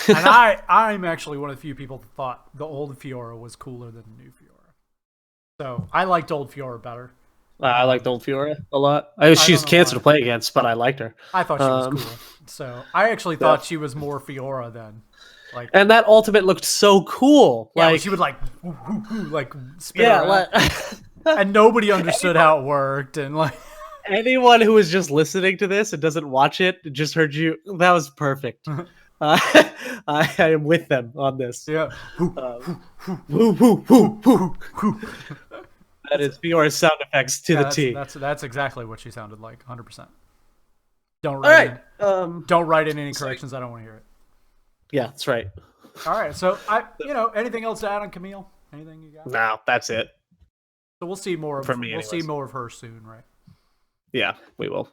S1: now. And I'm actually one of the few people that thought the old Fiora was cooler than the new Fiora. So I liked old Fiora better.
S2: I liked old Fiora a lot. She's cancer to play against, but I liked her.
S1: I thought she was cool. So I actually thought she was more Fiora than like.
S2: And that ultimate looked so cool.
S1: Yeah,
S2: like
S1: she would like spin around. And nobody understood how it worked, and like.
S2: Anyone who is just listening to this and doesn't watch it just heard you. That was perfect. I am with them on this.
S1: Yeah.
S2: That is Fiora's sound effects to the T.
S1: That's exactly what she sounded like, 100%. Don't write in any corrections. I don't want to hear it.
S2: Yeah, that's right.
S1: All right. So anything else to add on Camille? Anything you got?
S2: No, that's it.
S1: So we'll see more of see more of her soon, right?
S2: Yeah, we will.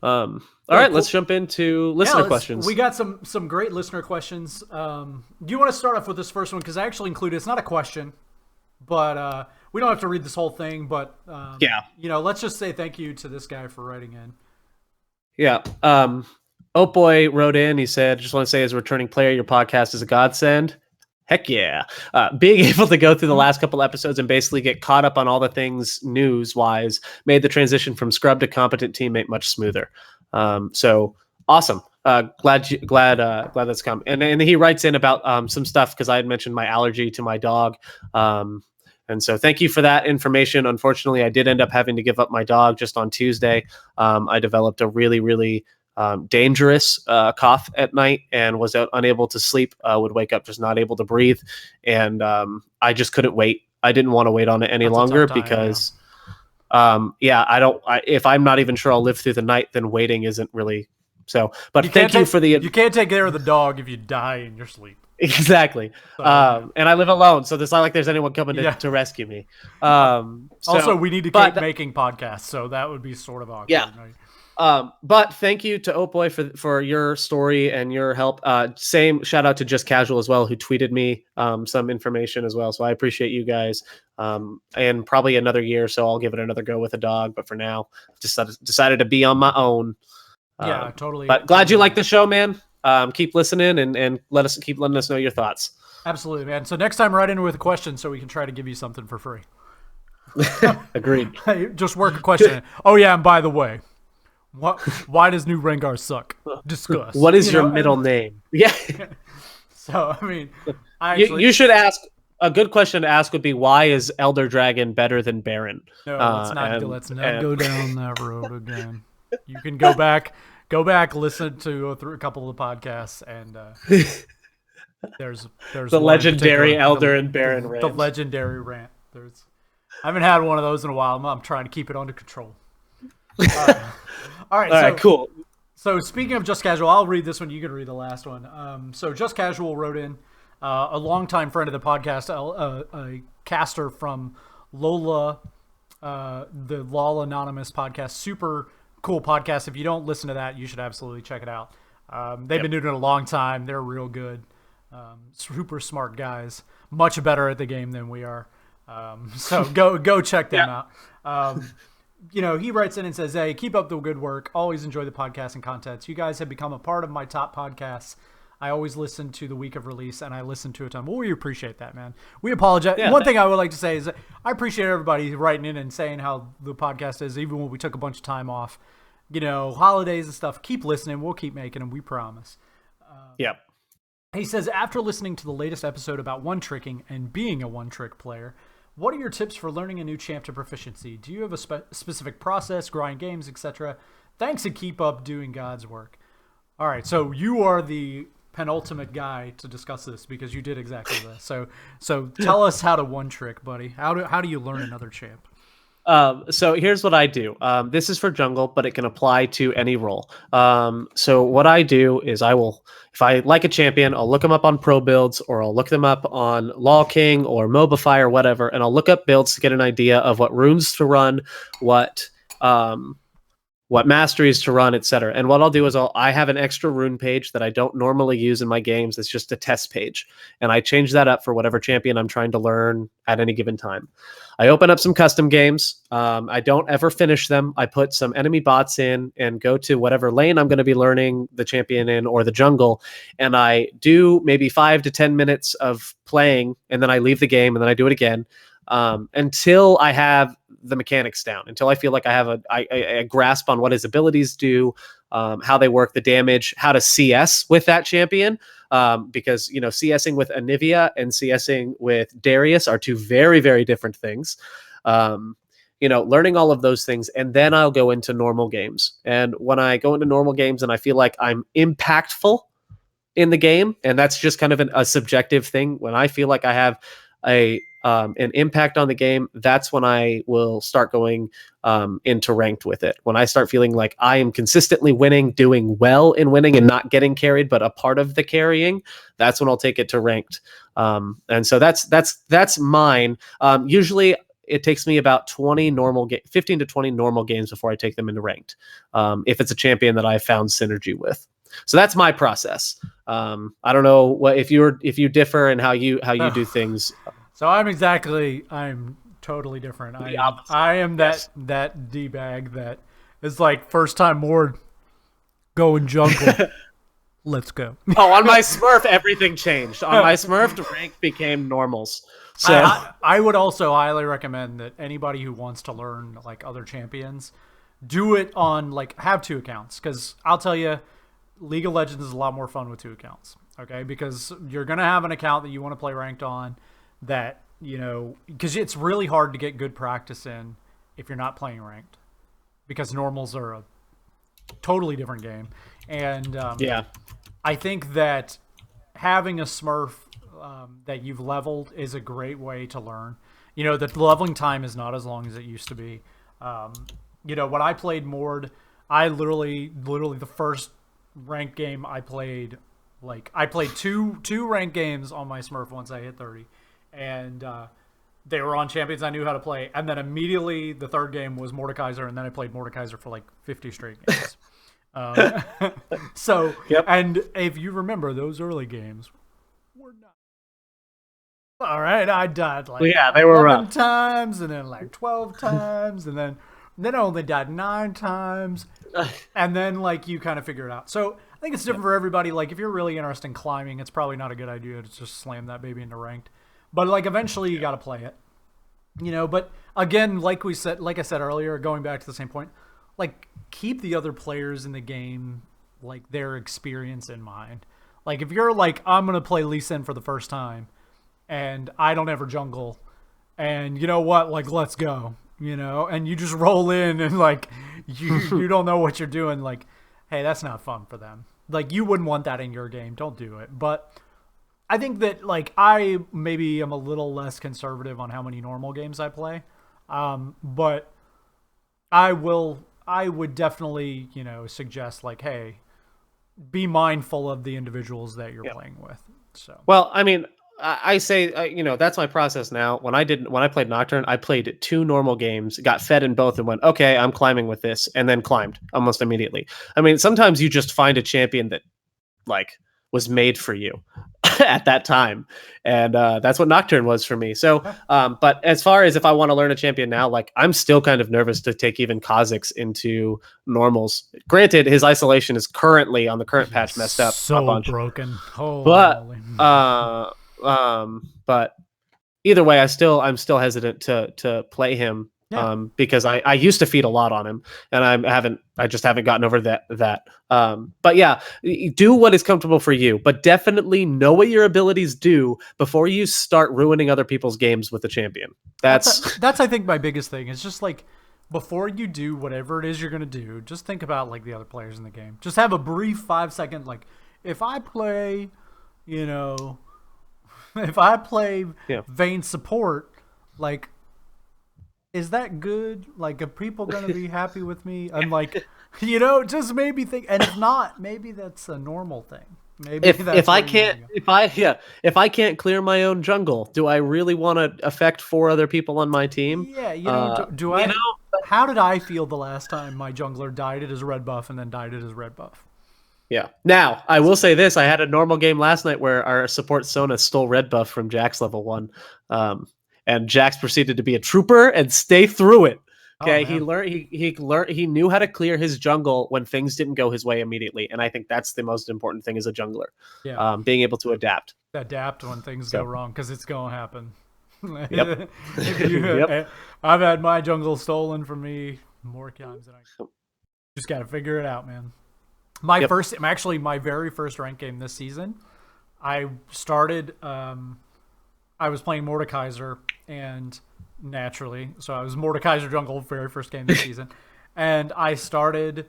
S2: All right, let's jump into listener questions.
S1: We got some great listener questions. Do you want to start off with this first one? Because I actually included, it's not a question, but we don't have to read this whole thing. But let's just say thank you to this guy for writing in.
S2: Yeah. Boy wrote in. He said, "Just want to say, as a returning player, your podcast is a godsend." Heck yeah. Being able to go through the last couple episodes and basically get caught up on all the things news-wise made the transition from scrub to competent teammate much smoother. So awesome. Glad that's come. And he writes in about some stuff because I had mentioned my allergy to my dog. And so thank you for that information. Unfortunately, I did end up having to give up my dog just on Tuesday. I developed a really, really dangerous cough at night and was unable to sleep, would wake up just not able to breathe. And I just couldn't wait. I didn't want to wait on it any longer because if I'm not even sure I'll live through the night, then waiting isn't really so. But you
S1: can't take care of the dog if you die in your sleep.
S2: Exactly. And I live alone, so it's not like there's anyone coming to rescue me.
S1: Also, we need to keep making podcasts, so that would be sort of awkward.
S2: Yeah.
S1: Right?
S2: But thank you to Boy for your story and your help. Same shout out to Just Casual as well, who tweeted me some information as well. So I appreciate you guys. And probably another year, so I'll give it another go with a dog. But for now, just decided to be on my own.
S1: Yeah, totally.
S2: But glad you like the show, man. Keep listening and keep letting us know your thoughts.
S1: Absolutely, man. So next time, write in with a question so we can try to give you something for free.
S2: Agreed.
S1: Just work a question. Oh yeah, and by the way. Why does New Rengar suck? Discuss.
S2: What is your middle name? Yeah.
S1: So, I mean,
S2: you should ask. A good question to ask would be, why is Elder Dragon better than Baron?
S1: No, let's not go down that road again. You can go back, listen to a couple of the podcasts, and there's
S2: the legendary Elder and Baron rant.
S1: The legendary rant. I haven't had one of those in a while. I'm trying to keep it under control. All right,
S2: cool.
S1: So speaking of Just Casual, I'll read this one. You can read the last one. So Just Casual wrote in, a longtime friend of the podcast, a caster from Lola, the LOL Anonymous podcast, super cool podcast. If you don't listen to that, you should absolutely check it out. They've been
S2: Yep.
S1: doing it a long time. They're real good. Super smart guys. Much better at the game than we are. So go check them
S2: Yeah.
S1: out. He writes in and says, "Hey, keep up the good work. Always enjoy the podcast and contents. You guys have become a part of my top podcasts. I always listen to the week of release, and I listen to a ton." Well, we appreciate that, man. We apologize.
S2: Yeah.
S1: One thing I would like to say is that I appreciate everybody writing in and saying how the podcast is, even when we took a bunch of time off. Holidays and stuff. Keep listening. We'll keep making them. We promise.
S2: Yep.
S1: He says, after listening to the latest episode about one-tricking and being a one-trick player, what are your tips for learning a new champ to proficiency? Do you have a specific process, grind games, etc.? Thanks and keep up doing God's work. All right, so you are the penultimate guy to discuss this because you did exactly this. So tell us how to one-trick, buddy. How do you learn another champ?
S2: So here's what I do. This is for jungle, but it can apply to any role. So what I do is if I like a champion, I'll look them up on pro builds, or I'll look them up on Law King or Mobify or whatever, and I'll look up builds to get an idea of what runes to run, um, what masteries to run, etc. And what I'll do is I have an extra rune page that I don't normally use in my games. It's just a test page, and I change that up for whatever champion I'm trying to learn at any given time. I open up some custom games. I don't ever finish them. I put some enemy bots in and go to whatever lane I'm going to be learning the champion in, or the jungle, and I do maybe 5 to 10 minutes of playing, and then I leave the game, and then I do it again, until I have the mechanics down, until I feel like I have a grasp on what his abilities do, how they work, the damage, how to CS with that champion. Because CSing with Anivia and CSing with Darius are two very, very different things. Learning all of those things, and then I'll go into normal games. And when I go into normal games and I feel like I'm impactful in the game, and that's just kind of a subjective thing, when I feel like I have an impact on the game, that's when I will start going into ranked with it. When I start feeling like I am consistently winning, doing well in winning, and not getting carried, but a part of the carrying, that's when I'll take it to ranked. And so that's mine. Usually it takes me about 15 to 20 normal games before I take them into ranked, if it's a champion that I found synergy with. So that's my process. I don't know what if you differ in how you do things.
S1: So I'm totally different.
S2: The opposite.
S1: I am
S2: Yes.
S1: that D bag that is like first time Mord going jungle. Let's go.
S2: Oh, on my Smurf, everything changed. On my Smurf, the rank became normals. So
S1: I would also highly recommend that anybody who wants to learn like other champions, do it on have two accounts, because I'll tell you, League of Legends is a lot more fun with two accounts. Okay, because you're gonna have an account that you want to play ranked on, that because it's really hard to get good practice in if you're not playing ranked, because normals are a totally different game. And
S2: yeah,
S1: I think that having a Smurf that you've leveled is a great way to learn. The leveling time is not as long as it used to be. When I played Mord, I literally the first ranked game I played, I played two ranked games on my Smurf once I hit 30, and they were on champions I knew how to play, and then immediately the third game was Mordekaiser, and then I played Mordekaiser for like 50 straight games. So,
S2: Yep.
S1: and if you remember, those early games were not all right. I died like
S2: yeah, they were
S1: 11
S2: rough.
S1: times, and then like 12 times, and then I only died 9 times, and then you kind of figure it out. So I think it's different for everybody. Like, if you're really interested in climbing, it's probably not a good idea to just slam that baby into ranked. But eventually you got to play it, But again, like I said earlier, going back to the same point, keep the other players in the game, their experience in mind. If you're I'm gonna play Lee Sin for the first time, and I don't ever jungle, and you know what, let's go, and you just roll in and you don't know what you're doing, hey, that's not fun for them. You wouldn't want that in your game. Don't do it. But I think that I maybe am a little less conservative on how many normal games I play, but I would definitely suggest hey, be mindful of the individuals that you're playing with. So
S2: Well, I mean, I say, that's my process now. When I played Nocturne, I played 2 normal games, got fed in both, and went, okay, I'm climbing with this, and then climbed almost immediately. I mean, sometimes you just find a champion that like was made for you at that time, and that's what Nocturne was for me. So,
S1: Yeah.
S2: but as far as if I want to learn a champion now, like I'm still kind of nervous to take even Kha'Zix into normals. Granted, his isolation is currently on the current patch messed up a
S1: So
S2: bunch,
S1: broken. Holy
S2: but
S1: moly.
S2: but either way, I'm still hesitant to play him,
S1: Yeah.
S2: because I used to feed a lot on him, and I just haven't gotten over that. But yeah, do what is comfortable for you, but definitely know what your abilities do before you start ruining other people's games with the champion.
S1: That's I think my biggest thing is just like before you do whatever it is you're gonna do, just think about like the other players in the game. Just have a brief 5 second like if I play, you know, if I play
S2: Yeah.
S1: Vayne support, like is that good? Like are people gonna be happy with me? And like just maybe think and if not, maybe that's a normal thing. Maybe that's
S2: If I
S1: where you need to
S2: can't
S1: go.
S2: if I can't clear my own jungle, do I really want to affect 4 other people on my team?
S1: Yeah, do
S2: You
S1: I?
S2: know,
S1: How did I feel the last time my jungler died at his red buff and then died at his red buff?
S2: yeah. Now, I will say this. I had a normal game last night where our support Sona stole red buff from Jax level 1. Um, and Jax proceeded to be a trooper and stay through it.
S1: Oh
S2: Okay, he
S1: man,
S2: learned he knew how to clear his jungle when things didn't go his way immediately, and I think that's the most important thing as a jungler,
S1: yeah,
S2: being able to adapt.
S1: adapt when things go
S2: So,
S1: wrong because it's gonna happen.
S2: yep,
S1: If you,
S2: yep,
S1: I've had my jungle stolen from me more times than I just got to figure it out, man.
S2: yep.
S1: Actually, my very first ranked game this season, I started. I was playing Mordekaiser, and naturally, so I was Mordekaiser jungle very first game this season, and I started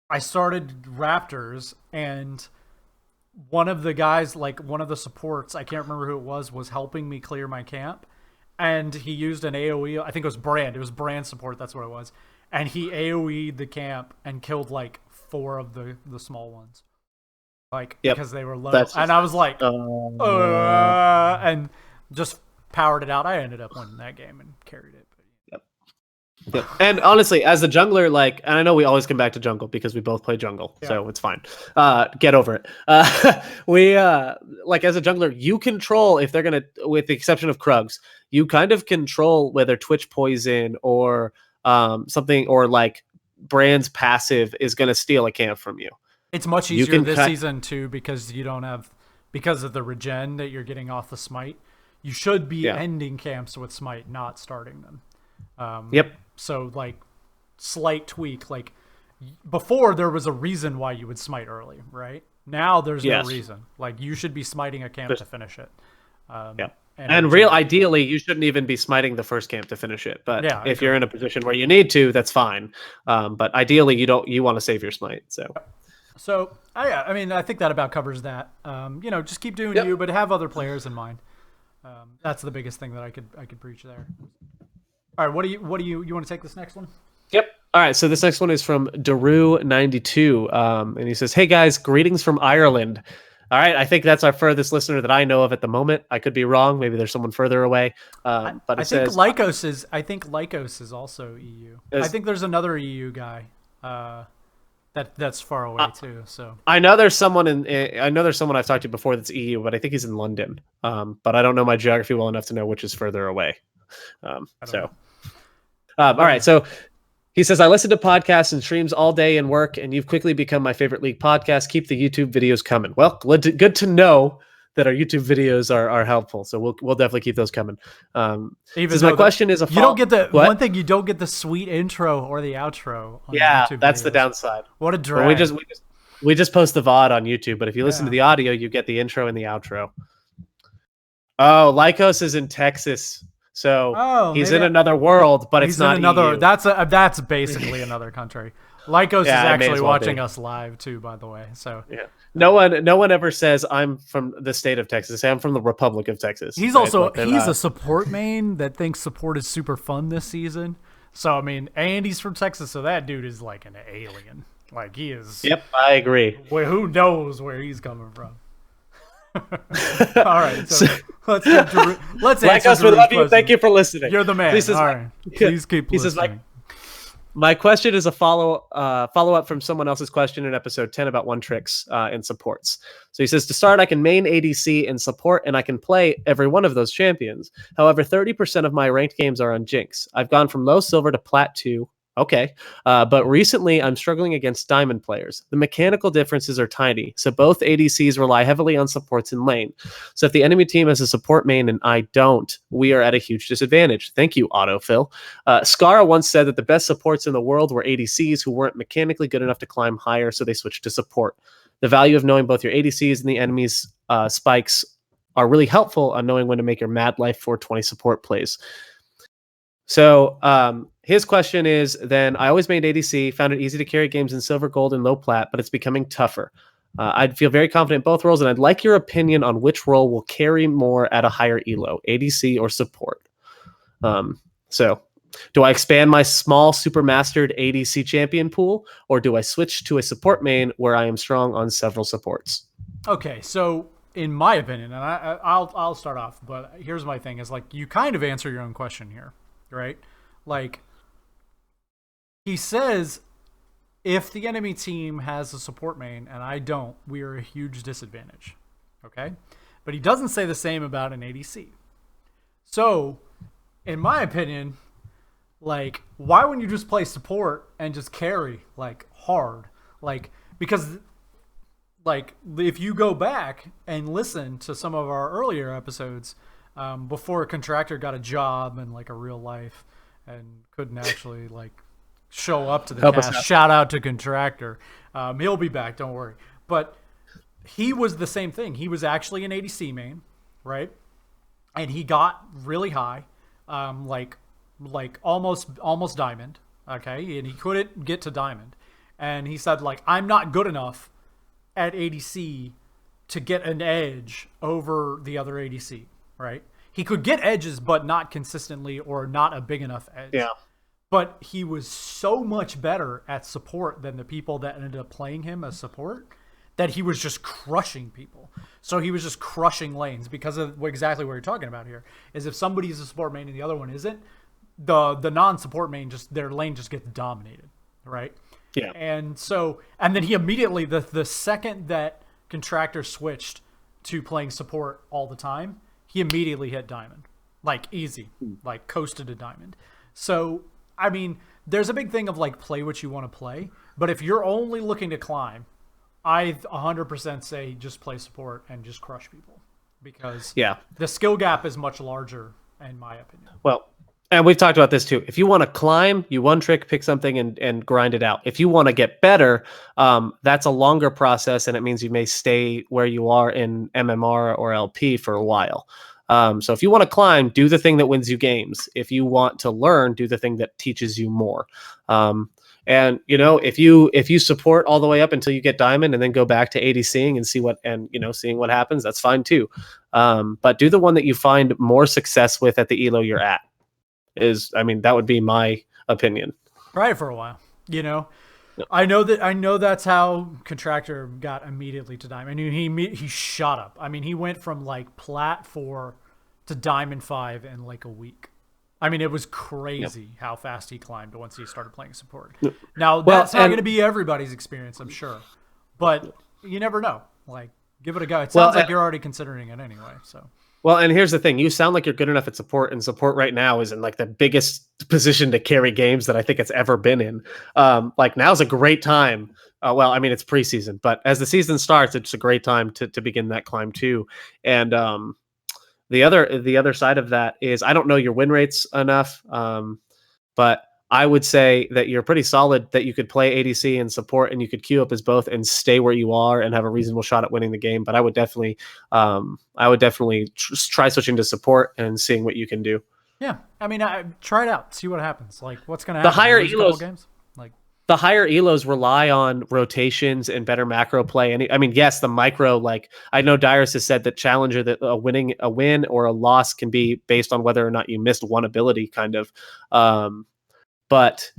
S1: Raptors, and one of the guys, like one of the supports, I can't remember who it was helping me clear my camp, and he used an AOE. I think it was Brand. It was Brand support. That's what it was, and he AOE'd the camp and killed like 4 of the small ones, like
S2: Yep.
S1: because they were low.
S2: That's
S1: And
S2: just,
S1: I was like,
S2: uh,
S1: and just powered it out. I ended up winning that game and carried it.
S2: yep. Yep. And honestly, as the jungler, like, and I know we always come back to jungle because we both play jungle,
S1: Yeah.
S2: so it's fine. Get over it. We like as a jungler, you control if they're gonna, with the exception of Krugs, you kind of control whether Twitch poison or something or like Brand's passive is gonna steal a camp from you.
S1: It's much
S2: You
S1: easier
S2: can
S1: this
S2: cut.
S1: season too because you don't have because of the regen that you're getting off the smite. You should be
S2: Yeah.
S1: ending camps with smite, not starting them.
S2: Yep.
S1: So like slight tweak. Like before, there was a reason why you would smite early, right? Now there's
S2: Yes.
S1: no reason. Like you should be smiting a camp to finish it.
S2: Yeah.
S1: And
S2: And real ideally, you shouldn't even be smiting the first camp to finish it. But
S1: Yeah, I
S2: if
S1: agree.
S2: you're in a position where you need to, that's fine. But ideally, you want to save your smite. So
S1: So yeah, I mean, I think that about covers that. Just keep doing
S2: Yep.
S1: you, but have other players in mind. That's the biggest thing that I could preach there. All right, what do you want to take this next one?
S2: Yep. All right. So this next one is from Daru92, and he says, "Hey guys, greetings from Ireland." All right, I think that's our furthest listener that I know of at the moment. I could be wrong. Maybe there's someone further away. But it
S1: I
S2: says,
S1: think Lycos is also EU. I
S2: Is-
S1: think there's another EU guy that's far away too. So
S2: I know there's someone I know there's someone I've talked to before that's EU, but I think he's in London. But I don't know my geography well enough to know which is further away.
S1: I don't
S2: So.
S1: know.
S2: All right. So he says, I listen to podcasts and streams all day and work, and you've quickly become my favorite league podcast. Keep the YouTube videos coming. Well, good to know that our YouTube videos are helpful. So we'll definitely keep those coming.
S1: Even
S2: My question is
S1: you don't get the
S2: what?
S1: one thing, you don't get the sweet intro or the outro on
S2: Yeah,
S1: YouTube
S2: that's the
S1: videos.
S2: downside.
S1: What a
S2: But
S1: drag.
S2: we just post the VOD on YouTube, but if you listen
S1: Yeah.
S2: to the audio, you get the intro and the outro. Oh, Lycos is in Texas. So
S1: Oh,
S2: he's
S1: maybe
S2: in another world, but it's
S1: he's
S2: not
S1: in another.
S2: EU.
S1: That's basically another country. Lycos
S2: Yeah, it
S1: is
S2: may
S1: actually
S2: as well
S1: watching
S2: be.
S1: us live too, by the way. So
S2: Yeah. No one ever says I'm from the state of Texas. I'm from the Republic of Texas.
S1: he's
S2: right?
S1: also
S2: Like, they're
S1: he's a
S2: not-
S1: support main that thinks support is super fun this season. So I mean, and he's from Texas, so that dude is like an alien. Like he is.
S2: Yep, I agree.
S1: Who knows where he's coming from? All right, so let's get to let's
S2: Like
S1: answer
S2: us, we
S1: Drew's
S2: love you. Thank
S1: question.
S2: you for listening.
S1: You're the man.
S2: He says,
S1: All right, please keep
S2: he says,
S1: listening.
S2: my question is a follow up from someone else's question in episode 10 about one tricks and supports. So he says, to start, I can main ADC and support, and I can play every one of those champions. However, 30% of my ranked games are on Jinx. I've gone from low silver to plat 2. Okay. But recently, I'm struggling against diamond players. The mechanical differences are tiny, so both ADCs rely heavily on supports in lane. So if the enemy team has a support main and I don't, we are at a huge disadvantage. Thank you, Autofill. Skara once said that the best supports in the world were ADCs who weren't mechanically good enough to climb higher, so they switched to support. The value of knowing both your ADCs and the enemy's spikes are really helpful on knowing when to make your Mad Life 420 support plays. So his question is, then I always made ADC, found it easy to carry games in silver, gold, and low plat, but it's becoming tougher. I'd feel very confident in both roles, and I'd like your opinion on which role will carry more at a higher elo, ADC or support. So do I expand my small super mastered ADC champion pool, or do I switch to a support main where I am strong on several supports?
S1: Okay, so in my opinion, and I'll start off, but here's my thing: is like you kind of answer your own question here, right? Like he says, if the enemy team has a support main and I don't, we are a huge disadvantage. Okay, but he doesn't say the same about an ADC. So, in my opinion, like why wouldn't you just play support and just carry like hard? Like because like if you go back and listen to some of our earlier episodes before a contractor got a job and like a real life and couldn't actually like show up to the
S2: Help us
S1: cast,
S2: out.
S1: shout out to contractor. He'll be back, don't worry. But he was the same thing. He was actually an ADC main, right? And he got really high, like almost diamond. Okay, and he couldn't get to diamond, and he said like I'm not good enough at ADC to get an edge over the other ADC. Right? He could get edges, but not consistently or not a big enough edge.
S2: Yeah.
S1: But he was so much better at support than the people that ended up playing him as support that he was just crushing people. So he was just crushing lanes because of exactly what you're talking about here. Is if somebody's a support main and the other one isn't, the non-support main just their lane just gets dominated, right?
S2: Yeah.
S1: And so and then he immediately the second that contractor switched to playing support all the time, he immediately hit diamond, like easy, like coasted to diamond. So I mean, there's a big thing of like play what you want to play, but if you're only looking to climb, I 100% say just play support and just crush people because
S2: Yeah.
S1: the skill gap is much larger in my opinion.
S2: Well, and we've talked about this too. If you want to climb, you one trick, pick something and grind it out. If you want to get better, that's a longer process, and it means you may stay where you are in MMR or LP for a while. So if you want to climb, do the thing that wins you games. If you want to learn, do the thing that teaches you more. And you know, if you support all the way up until you get diamond and then go back to ADCing and seeing what happens, that's fine too. But do the one that you find more success with at the elo you're at. That would be my opinion.
S1: Try it for a while, you know.
S2: Yep.
S1: I know that's how contractor got immediately to diamond. I mean, he shot up. I mean, he went from like plat 4 to diamond 5 in like a week. I mean, it was crazy how fast he climbed once he started playing support. Now, that's not going to be everybody's experience, I'm sure. But you never know. Like, give it a go. It sounds like you're already considering it anyway. So.
S2: Well, and here's the thing. You sound like you're good enough at support, and support right now is in like the biggest position to carry games that I think it's ever been in. Like now's a great time. Well, I mean, it's preseason, but as the season starts, it's a great time to begin that climb too. And the other side of that is I don't know your win rates enough, but I would say that you're pretty solid that you could play ADC and support and you could queue up as both and stay where you are and have a reasonable shot at winning the game. But I would definitely try switching to support and seeing what you can do.
S1: Yeah, I mean, try it out, see what happens. Like, what's going to happen?
S2: The higher
S1: elos games, like
S2: the higher elos rely on rotations and better macro play. And I mean, yes, the micro, like I know Dyrus has said that Challenger, that a win or a loss can be based on whether or not you missed one ability, kind of. But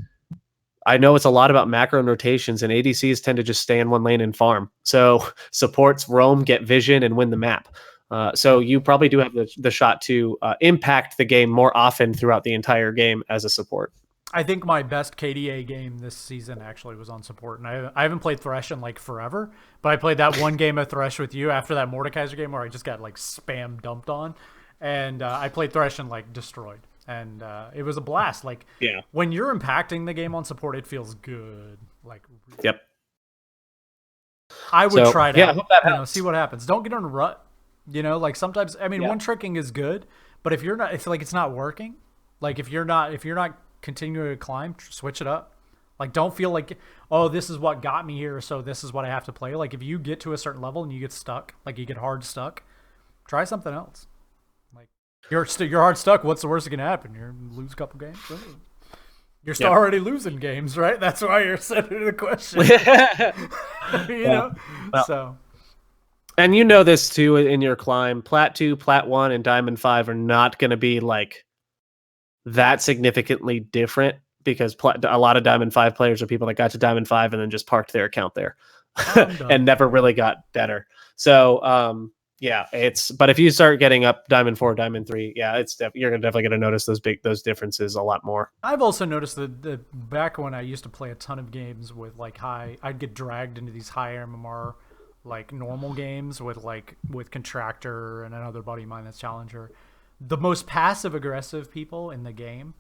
S2: I know it's a lot about macro and rotations, and ADCs tend to just stay in one lane and farm. So supports roam, get vision, and win the map. So you probably do have the shot to impact the game more often throughout the entire game as a support.
S1: I think my best KDA game this season actually was on support, and I haven't played Thresh in like forever, but I played that one game of Thresh with you after that Mordekaiser game where I just got like spam dumped on, and I played Thresh and like destroyed, and it was a blast. Like,
S2: Yeah.
S1: when you're impacting the game on support, it feels good. Like,
S2: Yep.
S1: I would
S2: So,
S1: try it
S2: yeah, I
S1: out.
S2: hope that
S1: You know,
S2: helps.
S1: see what happens. Don't get on a rut. You know, like sometimes I mean
S2: Yeah.
S1: one tricking is good, but if you're not, if like it's not working, like if you're not continuing to climb, switch it up. Like, don't feel like, oh, this is what got me here, so this is what I have to play. Like, if you get to a certain level and you get stuck, like you get hard stuck, try something else. Like, you're hard stuck. What's the worst that can happen? You lose a couple games. You're still already losing games, right? That's why you're sending the question. You know,
S2: Well,
S1: so.
S2: and you know this too in your climb. Plat 2, Plat 1, and Diamond 5 are not going to be like that significantly different because a lot of Diamond 5 players are people that got to Diamond 5 and then just parked their account there and never really got better. So, yeah, but if you start getting up Diamond 4, Diamond 3, yeah, you're definitely going to notice those differences a lot more.
S1: I've also noticed that back when I used to play a ton of games with like I'd get dragged into these high MMR like normal games with Contractor and another buddy of mine that's Challenger. The most passive aggressive people in the game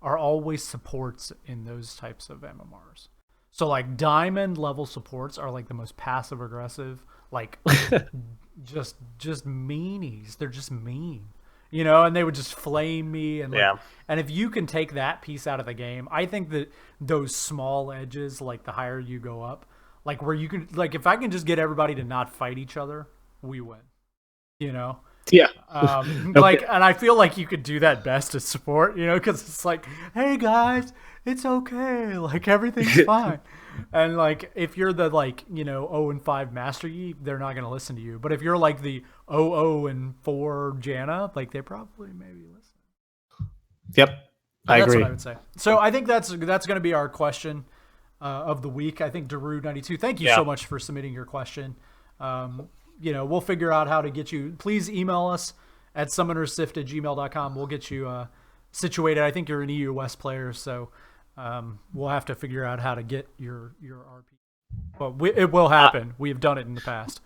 S1: are always supports in those types of MMRs. So like diamond level supports are like the most passive aggressive, like just meanies. They're just mean. You know, and they would just flame me and like, and if you can take that piece out of the game, I think that those small edges, like the higher you go up, like where you can, like if I can just get everybody to not fight each other, we win. You know?
S2: Yeah.
S1: Like, and I feel like you could do that best as support, you know, because it's like, hey guys, it's okay, like everything's fine. And like, if you're the like, you know, 0-5 Master Yi, they're not gonna listen to you. But if you're like the 0-4 Janna, like they probably maybe listen.
S2: Yep, I agree.
S1: That's what I would say. So I think that's gonna be our question of the week. I think Daru92, thank you so much for submitting your question. You know, we'll figure out how to get you. Please email us at summonersift@gmail.com. We'll get you situated. I think you're an EU West player, so we'll have to figure out how to get your RP. But it will happen. We have done it in the past.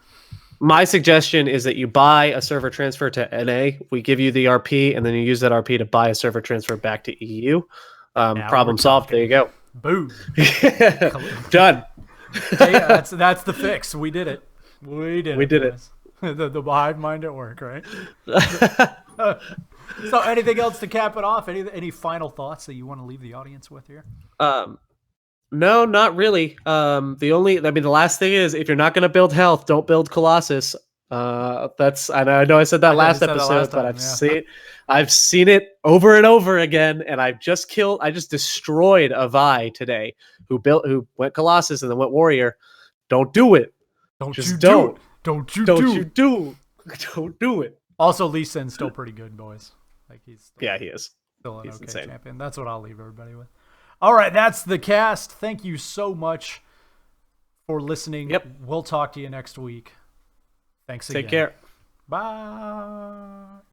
S2: My suggestion is that you buy a server transfer to NA. We give you the RP, and then you use that RP to buy a server transfer back to EU. Problem solved. There you go.
S1: Boom.
S2: Done.
S1: Yeah, that's the fix. We did it. We did it. The hive mind at work, right? So anything else to cap it off? Any final thoughts that you want to leave the audience with here?
S2: No, not really. The last thing is if you're not going to build health, don't build Colossus. I know I said that last episode, but I've seen it over and over again, and I just destroyed a Vi today who went Colossus and then went Warrior. Don't do it.
S1: Don't do
S2: it.
S1: Also, Lee Sin's still pretty good, boys. Like he is.
S2: Still an okay insane
S1: champion. That's what I'll leave everybody with. All right, that's the cast. Thank you so much for listening.
S2: Yep.
S1: We'll talk to you next week. Thanks again.
S2: Take care.
S1: Bye.